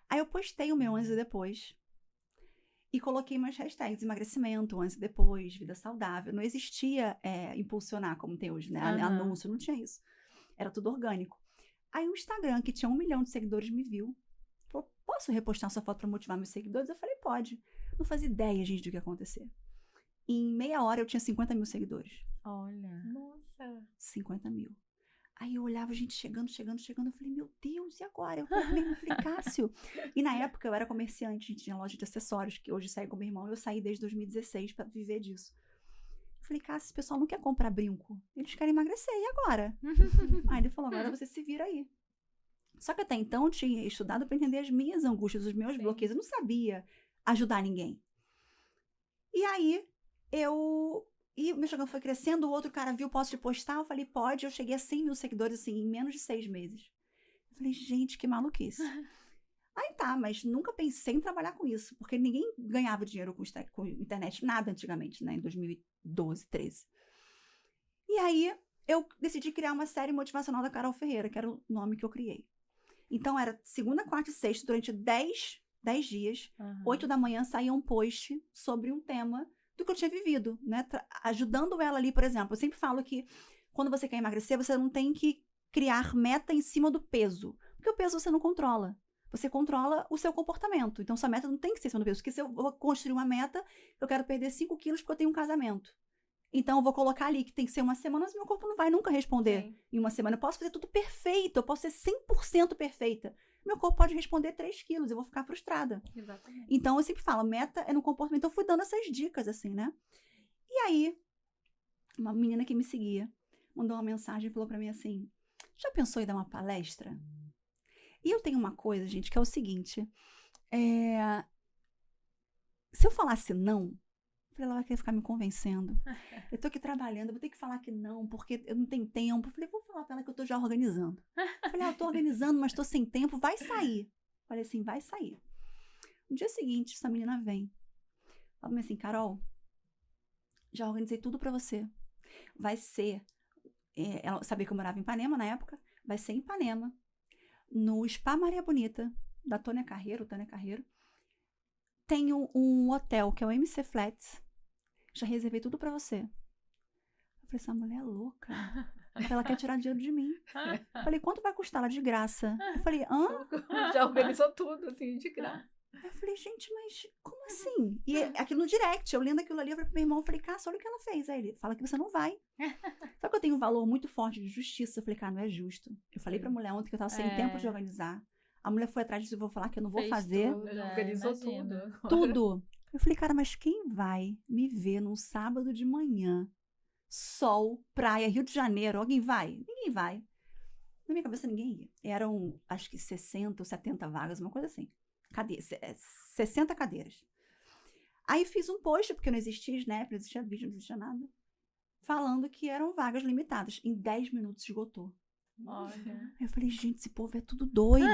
Aí eu postei o meu antes e depois e coloquei umas hashtags, emagrecimento, antes e depois, vida saudável. Não existia impulsionar como tem hoje, né? Anúncio, não tinha isso. Era tudo orgânico. Aí o Instagram, que tinha 1 milhão de seguidores, me viu. Falou, posso repostar sua foto para motivar meus seguidores? Eu falei, pode. Não fazia ideia, gente, do que ia acontecer. Em meia hora eu tinha 50 mil seguidores. Olha. Nossa. 50 mil. Aí eu olhava a gente chegando. Eu falei, meu Deus, e agora? Eu falei, Cássio. E na época eu era comerciante, a gente tinha loja de acessórios, que hoje saí com meu irmão. Eu saí desde 2016 para viver disso. Eu falei, Cássio, esse pessoal não quer comprar brinco. Eles querem emagrecer, e agora? Aí ele falou, agora você se vira aí. Só que até então eu tinha estudado para entender as minhas angústias, os meus bloqueios. Eu não sabia ajudar ninguém. E aí E o meu Instagram foi crescendo, o outro cara viu, posso te postar? Eu falei, pode. Eu cheguei a 100 mil seguidores, assim, em menos de 6 meses. Eu falei, gente, que maluquice. Aí tá, mas nunca pensei em trabalhar com isso, porque ninguém ganhava dinheiro com internet, nada antigamente, né, em 2012, 13. E aí, eu decidi criar uma série motivacional da Carol Ferreira, que era o nome que eu criei. Então, era segunda, quarta e sexta, durante 10 dias, 8 da manhã, saía um post sobre um tema do que eu tinha vivido, né? Ajudando ela ali, por exemplo. Eu sempre falo que quando você quer emagrecer, você não tem que criar meta em cima do peso. Porque o peso você não controla. Você controla o seu comportamento. Então, sua meta não tem que ser em cima do peso. Porque se eu vou construir uma meta, eu quero perder 5 quilos porque eu tenho um casamento. Então, eu vou colocar ali que tem que ser uma semana, mas meu corpo não vai nunca responder em uma semana. Eu posso fazer tudo perfeito, eu posso ser 100% perfeita. Meu corpo pode responder 3 quilos, eu vou ficar frustrada. Exatamente. Então, eu sempre falo, meta é no comportamento. Então, eu fui dando essas dicas, assim, né? E aí, uma menina que me seguia mandou uma mensagem e falou pra mim assim, já pensou em dar uma palestra? E eu tenho uma coisa, gente, que é o seguinte, se eu falasse não, ela vai querer ficar me convencendo. Eu tô aqui trabalhando, eu vou ter que falar que não, porque eu não tenho tempo. Eu falei, vou falar pra ela que eu tô já organizando. Eu falei, eu tô organizando, mas tô sem tempo, vai sair. Falei assim, vai sair. No dia seguinte, essa menina vem. Ela me assim, Carol, já organizei tudo pra você. Vai ser, ela sabia que eu morava em Ipanema na época, vai ser em Ipanema, no Spa Maria Bonita, da Tânia Carreiro. Tem um hotel, que é o MC Flats. Já reservei tudo pra você. Eu falei, essa mulher é louca. Ela quer tirar dinheiro de mim. Eu falei, quanto vai custar ela de graça? Eu falei, hã? Já organizou tudo, assim, de graça. Eu falei, gente, mas como assim? E aquilo no direct, eu lendo aquilo ali, eu falei pro meu irmão, eu falei, Cássio, olha o que ela fez. Aí ele fala que você não vai. Sabe que eu tenho um valor muito forte de justiça? Eu falei, cara, não é justo. Eu falei pra mulher ontem que eu tava sem tempo de organizar. A mulher foi atrás disso e vou falar que eu não vou fazer. Tudo, organizou tudo. Tudo. Eu falei, cara, mas quem vai me ver num sábado de manhã, sol, praia, Rio de Janeiro, alguém vai? Ninguém vai. Na minha cabeça, ninguém ia. Eram, acho que 60 ou 70 vagas, uma coisa assim. 60 cadeiras. Aí fiz um post, porque não existia Snap, não existia vídeo, não existia nada, falando que eram vagas limitadas. Em 10 minutos esgotou. Olha. Eu falei, gente, esse povo é tudo doido.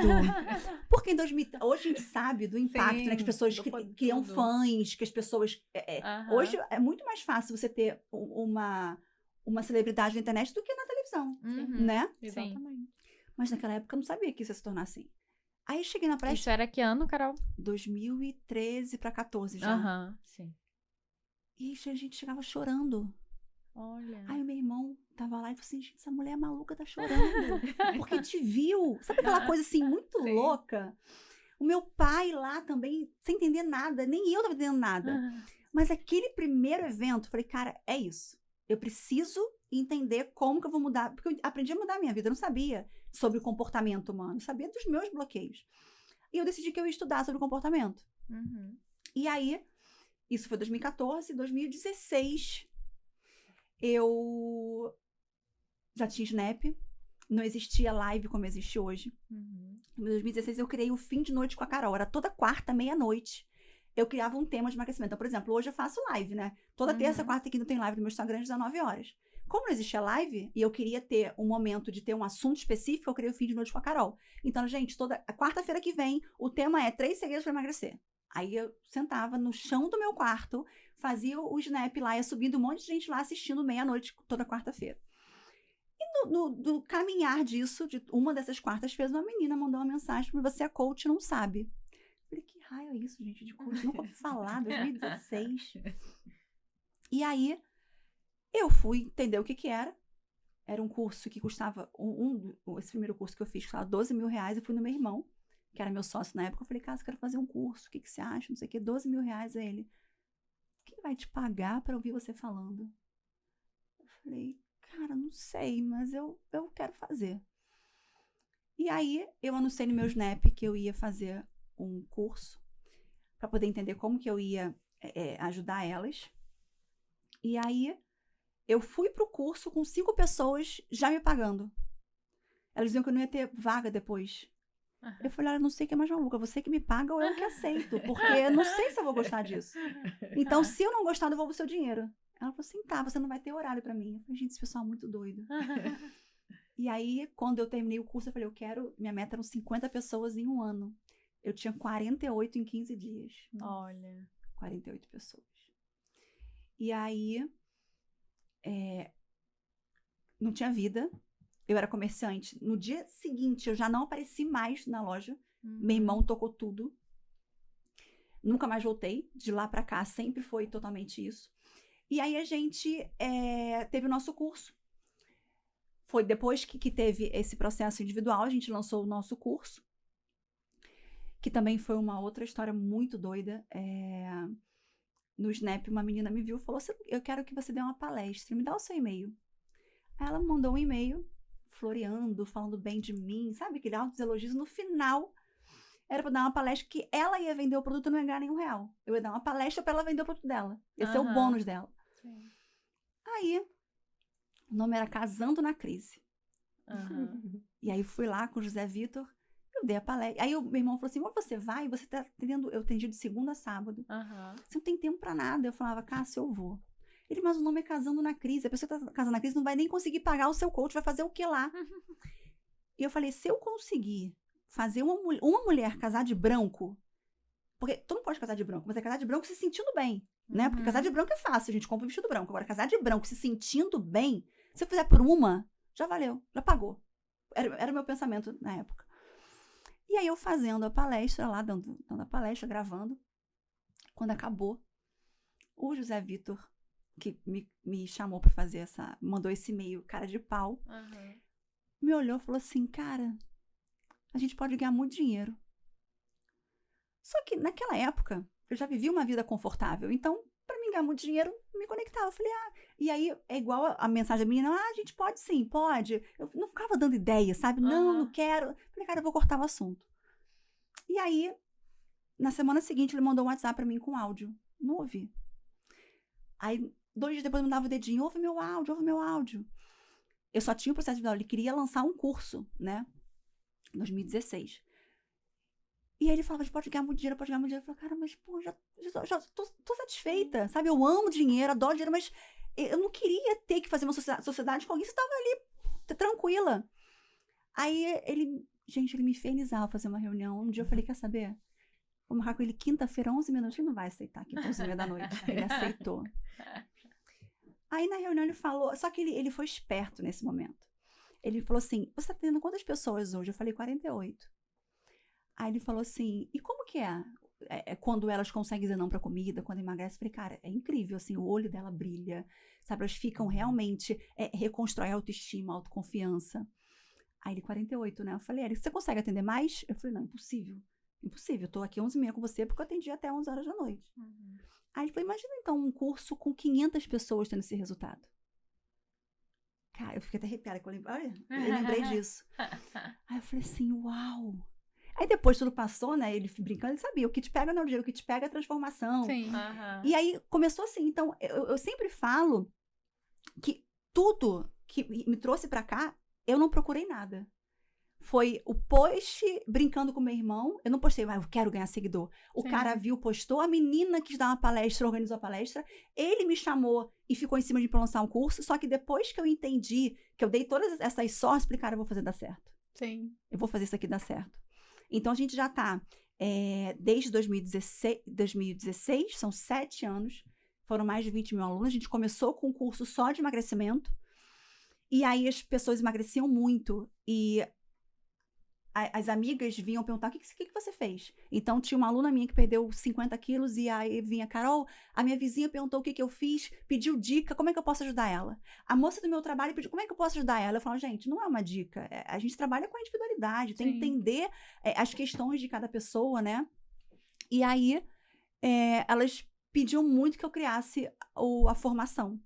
Porque em 2000, hoje a gente sabe do impacto, né? Que as pessoas criam fãs, que as pessoas... Hoje é muito mais fácil você ter uma celebridade na internet do que na televisão, né? Exatamente. Mas naquela época eu não sabia que isso ia se tornar assim. Aí cheguei na palestra... Isso era que ano, Carol? 2013 pra 14 já. Sim. E a gente chegava chorando. Olha. Aí o meu irmão tava lá e falou assim, gente, essa mulher maluca tá chorando. Porque te viu. Sabe aquela coisa assim, muito louca? O meu pai lá também, sem entender nada, nem eu tava entendendo nada. Mas aquele primeiro evento, eu falei, cara, é isso. Eu preciso entender como que eu vou mudar, porque eu aprendi a mudar a minha vida, eu não sabia sobre o comportamento humano, eu sabia dos meus bloqueios. E eu decidi que eu ia estudar sobre comportamento. E aí, isso foi 2014, 2016, eu já tinha Snap, não existia live como existe hoje. Em 2016, eu criei o Fim de Noite com a Carol, era toda quarta, meia-noite. Eu criava um tema de emagrecimento. Então, por exemplo, hoje eu faço live, né? Toda terça, quarta e quinta tem live no meu Instagram às 19 horas. Como não existia live, e eu queria ter um momento de ter um assunto específico, eu criei o Fim de Noite com a Carol. Então, gente, toda quarta-feira que vem, o tema é 3 segredos para emagrecer. Aí eu sentava no chão do meu quarto, fazia o Snap lá, ia subindo um monte de gente lá assistindo meia-noite toda quarta-feira. E no caminhar disso, de uma dessas quartas-feiras, uma menina mandou uma mensagem para você é coach, não sabe. Eu falei, que raio é isso, gente, de coach? Nunca ouvi falar, 2016. E aí, eu fui entender o que era. Era um curso que custava, esse primeiro curso que eu fiz, custava 12 mil reais. Eu fui no meu irmão, que era meu sócio na época. Eu falei, cara, eu quero fazer um curso, o que você acha? Não sei o que, 12 mil reais. Aí ele, quem vai te pagar para ouvir você falando? Eu falei, cara, não sei, mas eu quero fazer. E aí, eu anunciei no meu Snap que eu ia fazer um curso para poder entender como que eu ia ajudar elas. E aí, eu fui pro curso com 5 pessoas já me pagando. Elas diziam que eu não ia ter vaga depois. Eu falei, olha, não sei o que é mais maluca, você que me paga ou eu que aceito, porque eu não sei se eu vou gostar disso. Então, se eu não gostar, eu devolvo o seu dinheiro. Ela falou assim, tá, você não vai ter horário pra mim. Eu falei, gente, esse pessoal é muito doido. E aí, quando eu terminei o curso, eu falei, minha meta eram 50 pessoas em um ano. Eu tinha 48 em 15 dias. Olha. 48 pessoas. E aí, não tinha vida. Eu era comerciante. No dia seguinte, eu já não apareci mais na loja. Meu irmão tocou tudo. Nunca mais voltei. De lá pra cá, sempre foi totalmente isso. E aí, a gente teve o nosso curso. Foi depois que teve esse processo individual, a gente lançou o nosso curso. Que também foi uma outra história muito doida. No Snap, uma menina me viu e falou, eu quero que você dê uma palestra, me dá o seu e-mail. Aí ela me mandou um e-mail, floreando, falando bem de mim, sabe? Aquele altos elogios. No final, era para dar uma palestra que ela ia vender o produto e não ia ganhar nenhum real. Eu ia dar uma palestra para ela vender o produto dela. Esse é o bônus dela. Sim. Aí, o nome era Casando na Crise. E aí, fui lá com o José Vitor, eu dei a palestra. Aí, o meu irmão falou assim, você vai? Você tá atendendo... Eu atendi de segunda a sábado. Você não tem tempo para nada. Eu falava, Cássio, eu vou. Ele, mas o nome é Casando na Crise. A pessoa que tá casando na crise não vai nem conseguir pagar o seu coach, vai fazer o que lá? E eu falei, se eu conseguir fazer uma mulher casar de branco, porque tu não pode casar de branco, mas é casar de branco se sentindo bem, né? Porque casar de branco é fácil, a gente compra um vestido branco. Agora, casar de branco se sentindo bem, se eu fizer por uma, já valeu, já pagou. Era o meu pensamento na época. E aí eu fazendo a palestra lá, dando a palestra, gravando. Quando acabou, o José Vitor, que me chamou pra fazer mandou esse e-mail, cara de pau, me olhou e falou assim, cara, a gente pode ganhar muito dinheiro. Só que naquela época, eu já vivia uma vida confortável, então, pra mim ganhar muito dinheiro, me conectava. Eu falei, e aí é igual a mensagem da menina, a gente pode sim, pode. Eu não ficava dando ideia, sabe? Não quero. Eu falei, cara, eu vou cortar o assunto. E aí, na semana seguinte, ele mandou um WhatsApp pra mim com áudio. Não ouvi. Aí, 2 dias depois, ele mandava o dedinho, ouve meu áudio. Eu só tinha o processo individual, ele queria lançar um curso, né? Em 2016. E aí ele falava, pode ganhar muito dinheiro. Eu falei, cara, mas pô, já tô satisfeita, sabe? Eu amo dinheiro, adoro dinheiro, mas eu não queria ter que fazer uma sociedade com alguém, você tava ali, tranquila. Aí ele me infernizava fazer uma reunião. Um dia eu falei, quer saber? Vou marcar com ele quinta-feira, 11h. Ele não vai aceitar aqui, 11h30. Ele aceitou. Aí na reunião ele falou, só que ele foi esperto nesse momento. Ele falou assim, você tá atendendo quantas pessoas hoje? Eu falei, 48. Aí ele falou assim, e como que é quando elas conseguem dizer não pra comida, quando emagrece? Eu falei, cara, é incrível, assim, o olho dela brilha, sabe? Elas ficam realmente, reconstrói a autoestima, a autoconfiança. Aí ele, 48, né? Eu falei, Eric, você consegue atender mais? Eu falei, não, impossível. Impossível, eu tô aqui 11h30 com você porque eu atendi até 11 horas da noite. Aí ele falou, imagina então um curso com 500 pessoas tendo esse resultado. Cara, eu fiquei até arrepiada quando eu lembrei disso. Aí eu falei assim, uau. Aí depois tudo passou, né? Ele brincando, ele sabia, o que te pega não é o dinheiro, o que te pega é a transformação. Sim. E aí começou assim. Então, eu sempre falo que tudo que me trouxe pra cá, eu não procurei nada. Foi o post brincando com meu irmão. Eu não postei, eu quero ganhar seguidor. O cara viu, postou. A menina quis dar uma palestra, organizou a palestra. Ele me chamou e ficou em cima de mim pra lançar um curso. Só que depois que eu entendi, que eu dei todas essas sortes, falei, cara, eu vou fazer dar certo. Sim. Eu vou fazer isso aqui dar certo. Então, a gente já tá desde 2016, são 7 anos. Foram mais de 20 mil alunos. A gente começou com um curso só de emagrecimento. E aí, as pessoas emagreciam muito. E as amigas vinham perguntar, o que você fez? Então, tinha uma aluna minha que perdeu 50 quilos e aí vinha, Carol, a minha vizinha perguntou o que eu fiz, pediu dica, como é que eu posso ajudar ela? A moça do meu trabalho pediu, como é que eu posso ajudar ela? Eu falo, gente, não é uma dica, a gente trabalha com a individualidade, tem que entender as questões de cada pessoa, né? E aí, elas pediam muito que eu criasse a formação.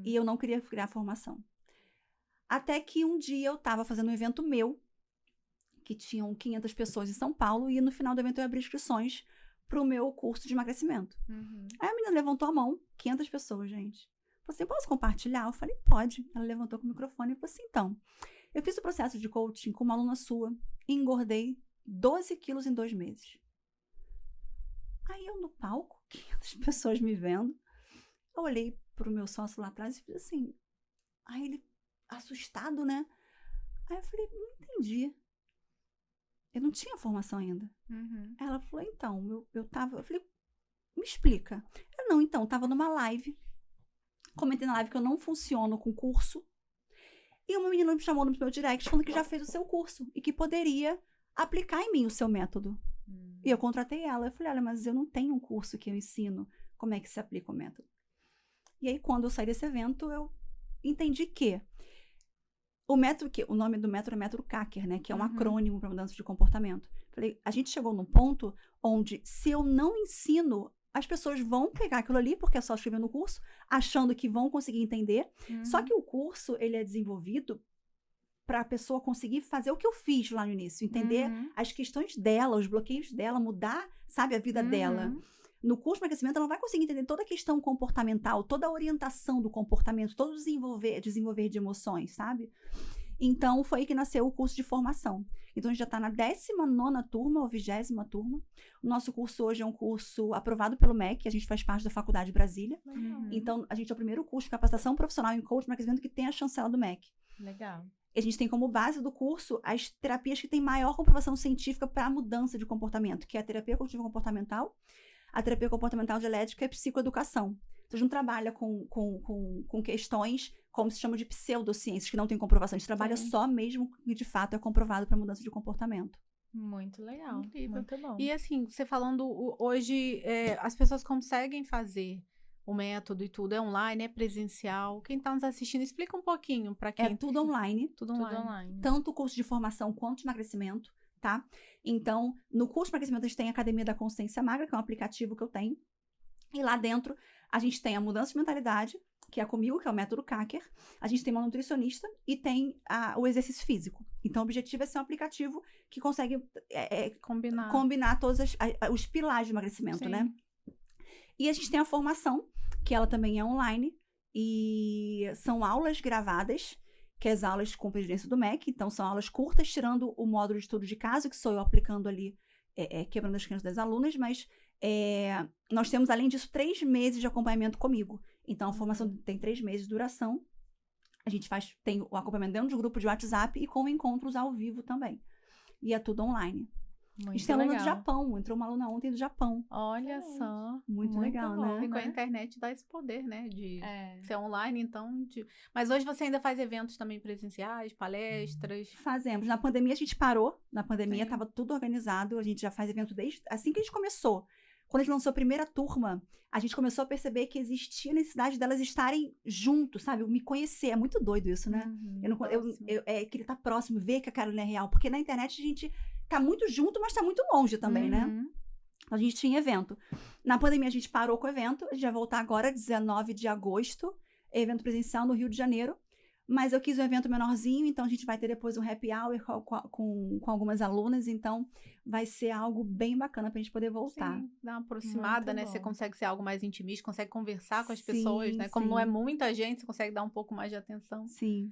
E eu não queria criar a formação. Até que um dia eu estava fazendo um evento meu, que tinham 500 pessoas em São Paulo, e no final do evento eu abri inscrições para o meu curso de emagrecimento. Aí a menina levantou a mão, 500 pessoas, gente. Falei assim, posso compartilhar? Eu falei, pode. Ela levantou com o microfone e falou assim, então, eu fiz o processo de coaching com uma aluna sua e engordei 12 quilos em 2 meses. Aí eu no palco, 500 pessoas me vendo, eu olhei pro meu sócio lá atrás e fiz assim, aí ele, assustado, né? Aí eu falei, não entendi. Eu não tinha formação ainda. Ela falou, então, eu falei, me explica. Eu não, então, tava numa live, comentei na live que eu não funciono com curso, e uma menina me chamou no meu direct falando que já fez o seu curso e que poderia aplicar em mim o seu método. E eu contratei ela. Eu falei, olha, mas eu não tenho um curso que eu ensino como é que se aplica o método. E aí, quando eu saí desse evento, eu entendi que o nome do método é método Kaker, né? Que é um acrônimo para mudança de comportamento. Falei, a gente chegou num ponto onde, se eu não ensino, as pessoas vão pegar aquilo ali, porque é só escrever no curso, achando que vão conseguir entender. Só que o curso, ele é desenvolvido para a pessoa conseguir fazer o que eu fiz lá no início. Entender as questões dela, os bloqueios dela, mudar, sabe, a vida dela. No curso de emagrecimento, ela não vai conseguir entender toda a questão comportamental, toda a orientação do comportamento, todo o desenvolver de emoções, sabe? Então, foi aí que nasceu o curso de formação. Então, a gente já está na 19ª turma, ou 20ª turma. O nosso curso hoje é um curso aprovado pelo MEC, a gente faz parte da Faculdade de Brasília. Então, a gente é o primeiro curso de capacitação profissional em coaching de emagrecimento que tem a chancela do MEC. Legal. A gente tem como base do curso as terapias que têm maior comprovação científica para a mudança de comportamento, que é a terapia cognitiva comportamental, a terapia comportamental dialética e a psicoeducação. Então, a gente não trabalha com questões, como se chama de pseudociências, que não tem comprovação. A gente trabalha só mesmo que, de fato, é comprovado para mudança de comportamento. Muito legal. Incrível. Muito bom. E assim, você falando, hoje, as pessoas conseguem fazer o método e tudo, é online, é presencial. Quem está nos assistindo, explica um pouquinho para quem... É tudo online. Tudo online. Tanto o curso de formação quanto de emagrecimento, tá? Então, no curso de emagrecimento, a gente tem a Academia da Consciência Magra, que é um aplicativo que eu tenho. E lá dentro, a gente tem a mudança de mentalidade, que é comigo, que é o método Kaker. A gente tem uma nutricionista e tem o exercício físico. Então, o objetivo é ser um aplicativo que consegue combinar todos os pilares de emagrecimento, né? E a gente tem a formação, que ela também é online. E são aulas gravadas, que é as aulas com presidência do MEC. Então, são aulas curtas, tirando o módulo de estudo de caso, que sou eu aplicando ali, quebrando as crenças das alunas, mas nós temos, além disso, 3 meses de acompanhamento comigo. Então, a formação tem 3 meses de duração. A gente tem o acompanhamento dentro de um grupo de WhatsApp e com encontros ao vivo também. E é tudo online. Muito a gente tem aluna legal. do Japão. Entrou uma aluna ontem do Japão. Olha só. Muito legal, bom, né? E com a internet dá esse poder, né? De ser online, então... Mas hoje você ainda faz eventos também presenciais, palestras? Fazemos. Na pandemia, a gente parou. Na pandemia, estava tudo organizado. A gente já faz evento desde... Assim que a gente começou. Quando a gente lançou a primeira turma, a gente começou a perceber que existia necessidade delas estarem juntos, sabe? Me conhecer. É muito doido isso, né? Que ele tá próximo, ver que a Carolina é real. Porque na internet a gente tá muito junto, mas tá muito longe também, né? A gente tinha evento. Na pandemia, a gente parou com o evento. A gente vai voltar agora, 19 de agosto. Evento presencial no Rio de Janeiro. Mas eu quis um evento menorzinho, então a gente vai ter depois um happy hour com algumas alunas. Então, vai ser algo bem bacana pra gente poder voltar. Sim, dá uma aproximada, Muito né? bom. Você consegue ser algo mais intimista, consegue conversar com as Sim, pessoas, né? Como não é sim. muita gente, você consegue dar um pouco mais de atenção. Sim.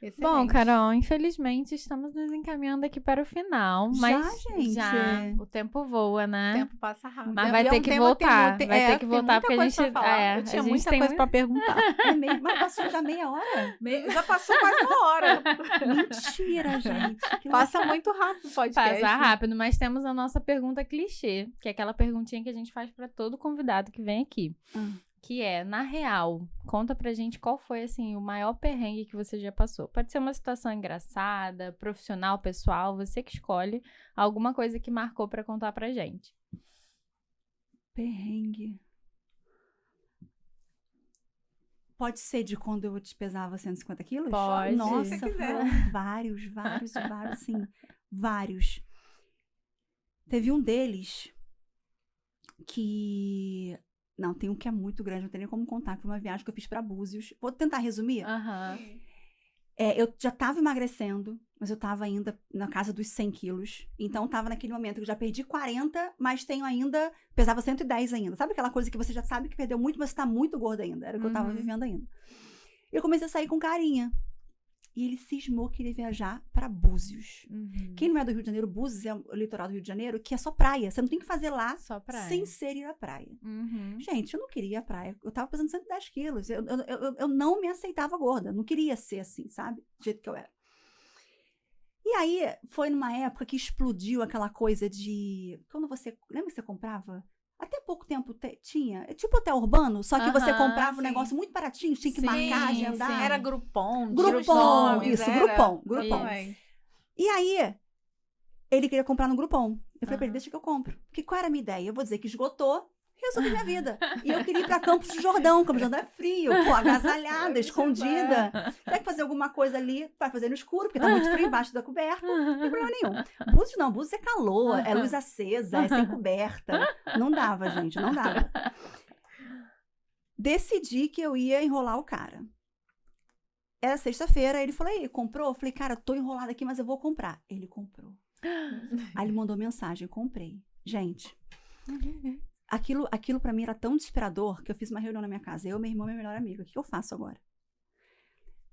Excelente. Bom, Carol, infelizmente estamos nos encaminhando aqui para o final. Mas gente? já o tempo voa, né? O tempo passa rápido. Mas E vai é ter um que tema, voltar. tem Vai ter que tem voltar muita porque a coisa gente. pra falar. Eu a tinha gente muita tem coisa pra perguntar. É mesmo, mas passou já meia hora? Já passou quase uma hora. Mentira, gente. Que Passa muito rápido o podcast. Passa rápido, mas temos a nossa pergunta clichê, que é aquela perguntinha que a gente faz para todo convidado que vem aqui. Que é, na real, conta pra gente qual foi, assim, o maior perrengue que você já passou. Pode ser uma situação engraçada, profissional, pessoal, você que escolhe alguma coisa que marcou pra contar pra gente. perrengue. Pode ser de quando eu te pesava 150 quilos? Pode. Nossa, Se você quiser. foram vários, sim. Vários. Teve um deles que... Não, tem um que é muito grande, não tem nem como contar, que foi uma viagem que eu fiz pra Búzios. Vou tentar resumir. Aham. Eu já tava emagrecendo, mas eu tava ainda na casa dos 100 quilos. Então, tava naquele momento que eu já perdi 40, mas tenho ainda... Pesava 110 ainda. Sabe aquela coisa que você já sabe que perdeu muito, mas tá muito gorda ainda? Era o que eu tava vivendo ainda. Eu comecei a sair com carinha. E ele cismou que ele ia viajar pra Búzios. Quem não é do Rio de Janeiro, Búzios é o litoral do Rio de Janeiro, que é só praia. Você não tem que fazer lá Só praia. sem ser ir à praia. Uhum. Gente, eu não queria ir à praia. Eu tava pesando 110 quilos. Eu não me aceitava gorda. Não queria ser assim, sabe? Do jeito que eu era. E aí, foi numa época que explodiu aquela coisa de... Quando você... Lembra que você comprava? Até pouco tempo tinha. É tipo hotel urbano, só que você comprava um sim. negócio muito baratinho. Tinha que Sim, marcar, agendar. sim. Era Groupon. Groupon, tinha os isso, nomes, Groupon. Também. E aí, ele queria comprar no Groupon. Eu falei pra ele, Aham. deixa que eu compro. Porque qual era a minha ideia? Eu vou dizer que esgotou, resolvi minha vida. E eu queria ir pra Campos do Jordão. Campos do Jordão é frio, pô, agasalhada, escondida. Tem que fazer alguma coisa ali, vai fazer no escuro, porque tá muito frio embaixo da coberta. Não tem problema nenhum. Búzios não, Búzios é calor, é luz acesa, é sem coberta. Não dava, gente, não dava. Decidi que eu ia enrolar o cara. Era sexta-feira, ele falou, aí, comprou? Eu falei, cara, tô enrolada aqui, mas eu vou comprar. Ele comprou. Aí ele mandou mensagem, comprei. Gente, aquilo pra mim era tão desesperador que eu fiz uma reunião na minha casa. Eu, meu irmão e minha melhor amiga. O que eu faço agora?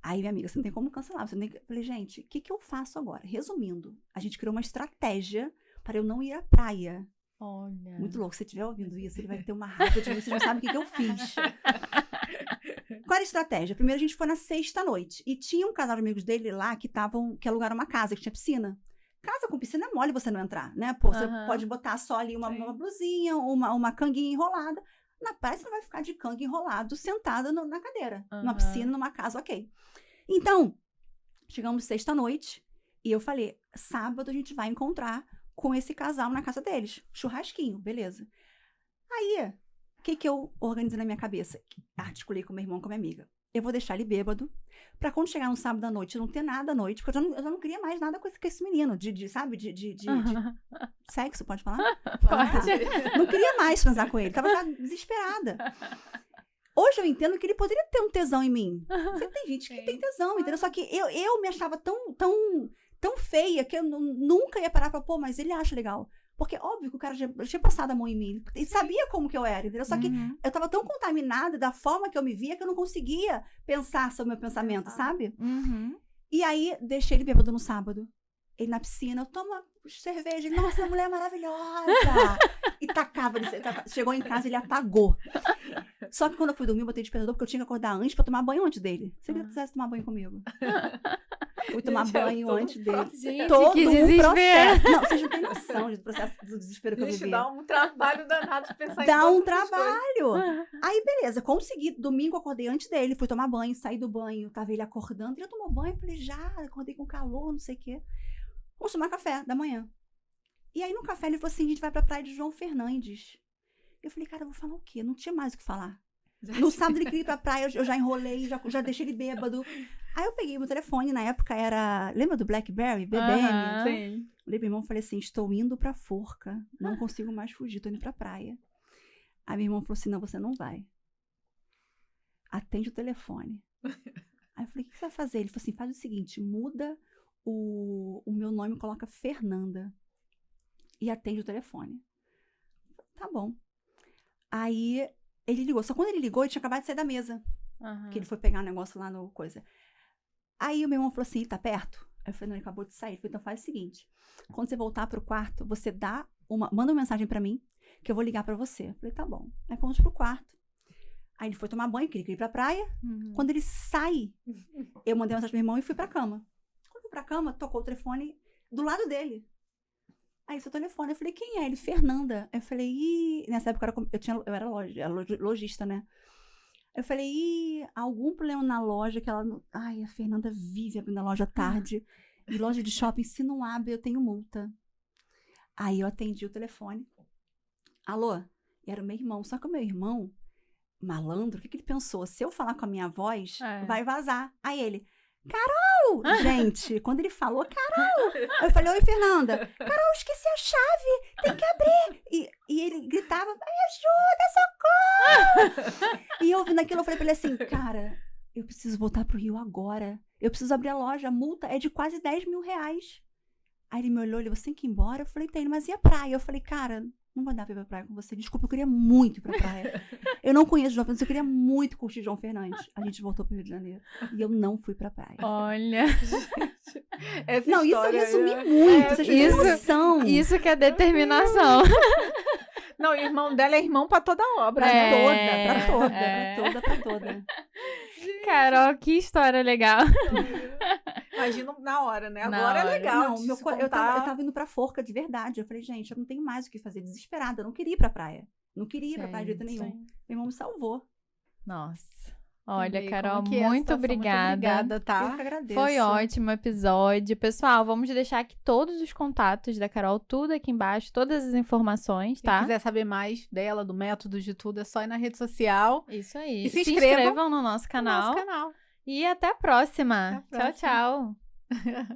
Aí, minha amiga, você não tem como cancelar. Você não tem... Eu falei, gente, o que eu faço agora? Resumindo, a gente criou uma estratégia para eu não ir à praia. Olha. Muito louco. Se você estiver ouvindo isso, ele vai ter uma raiva de mim. Você já sabe o que eu fiz. Qual era a estratégia? Primeiro, a gente foi na sexta-noite. E tinha um casal de amigos dele lá que alugaram uma casa, que tinha piscina. Casa com piscina é mole você não entrar, né? Pô, você pode botar só ali uma blusinha, uma canguinha enrolada. Na praia, você não vai ficar de canga enrolado, sentada na cadeira. Numa piscina, numa casa, ok. Então, chegamos sexta-noite e eu falei, sábado a gente vai encontrar com esse casal na casa deles. Churrasquinho, beleza. Aí, o que eu organizei na minha cabeça? Articulei com meu irmão, com minha amiga. Eu vou deixar ele bêbado, pra quando chegar no sábado à noite, não ter nada à noite, porque eu já não queria mais nada com esse menino, sabe, de sexo, pode falar? Pode. Não queria mais transar com ele, tava já desesperada. Hoje eu entendo que ele poderia ter um tesão em mim. Você tem gente que tem tesão, entendeu? Só que eu me achava tão feia que eu nunca ia parar e falar, pô, mas ele acha legal. Porque, óbvio, que o cara já tinha passado a mão em mim. E sabia como que eu era, entendeu? Só que eu tava tão contaminada da forma que eu me via que eu não conseguia pensar sobre o meu pensamento, sabe? E aí, deixei ele bêbado no sábado. Ele na piscina, eu tomo cerveja. Ele, nossa, a mulher é maravilhosa. E tacava. Chegou em casa, ele apagou. Só que quando eu fui dormir, eu botei despertador, porque eu tinha que acordar antes pra tomar banho antes dele. Se ele quisesse tomar banho comigo. Fui tomar banho antes dele. Gente, todo que um desespero. processo. Não, vocês não têm noção do processo do desespero que eu Gente, vivi. dá um trabalho danado de pensar em Dá todas um essas coisas. trabalho. Aí, beleza, consegui. Domingo, acordei antes dele. Fui tomar banho, saí do banho. Tava ele acordando. Ele já tomou banho? Eu falei, já. Acordei com calor, não sei o quê. Vamos tomar café da manhã. E aí, no café, ele falou assim, a gente vai pra praia de João Fernandes. Eu falei, cara, eu vou falar o quê? Não tinha mais o que falar. No sábado, ele queria ir pra praia, eu já enrolei, já deixei ele bêbado. Aí, eu peguei meu telefone, na época era... Lembra do BlackBerry? BBM? Sim. Olhei pro meu irmão e falei assim, estou indo pra forca, não consigo mais fugir, tô indo pra praia. Aí meu irmão falou assim, não, você não vai. Atende o telefone. Aí eu falei, o que você vai fazer? Ele falou assim, faz o seguinte, muda o meu nome, coloca Fernanda. E atende o telefone. Tá bom. Aí ele ligou. Só quando ele ligou, ele tinha acabado de sair da mesa. Que ele foi pegar um negócio lá no coisa. Aí o meu irmão falou assim, tá perto? Aí eu falei, não, ele acabou de sair. Ele falou, então faz o seguinte. Quando você voltar pro quarto, você manda uma mensagem pra mim, que eu vou ligar pra você. Eu falei, tá bom. Aí fomos pro quarto. Aí ele foi tomar banho, que ele queria ir pra praia. Quando ele sai, eu mandei uma mensagem pro meu irmão e fui pra cama. Quando eu fui pra cama, tocou o telefone do lado dele. Aí seu telefone, eu falei, quem é? Ele, Fernanda. Eu falei, ih... Nessa época eu era lojista, né? Eu falei, ih, algum problema na loja que ela... Ai, a Fernanda vive abrindo a loja à tarde. E loja de shopping, se não abre, eu tenho multa. Aí eu atendi o telefone. Alô? E era o meu irmão. Só que o meu irmão, malandro, o que ele pensou? Se eu falar com a minha voz, vai vazar. Aí ele, Carol! Gente, quando ele falou, Carol! Eu falei, oi, Fernanda. Carol, esqueci a chave, tem que abrir. E ele gritava, me ajuda, socorro! E eu ouvindo aquilo, eu falei pra ele assim, cara, eu preciso voltar pro Rio agora. Eu preciso abrir a loja, a multa é de quase 10 mil reais. Aí ele me olhou, ele, você tem que ir embora? Eu falei, tem, mas e a praia? Eu falei, cara, não vai dar pra ir pra praia com você. Desculpa, eu queria muito ir pra praia. Eu não conheço João Fernandes, eu queria muito curtir João Fernandes. A gente voltou pro Rio de Janeiro. E eu não fui pra praia. Olha. Essa não, isso eu história, resumi muito. Vocês têm noção. Isso que é determinação. Não, o irmão dela é irmão pra toda a obra, né? Pra toda. Carol, que história legal. Imagina na hora, né? Na Agora hora. é legal. Não, eu tava indo pra forca de verdade. Eu falei, gente, eu não tenho mais o que fazer. Desesperada, eu não queria ir pra praia. Não queria ir pra praia de jeito nenhum. Meu irmão me salvou. Nossa. Olha, Também, Carol, como que é a muito situação? obrigada. Muito obrigada, tá? Eu que agradeço. Foi ótimo o episódio. Pessoal, vamos deixar aqui todos os contatos da Carol, tudo aqui embaixo, todas as informações, tá? Quem quiser saber mais dela, do método, de tudo, é só ir na rede social. Isso aí. E se inscrevam no nosso canal. No nosso canal. E até a próxima. Até a próxima. Tchau, tchau.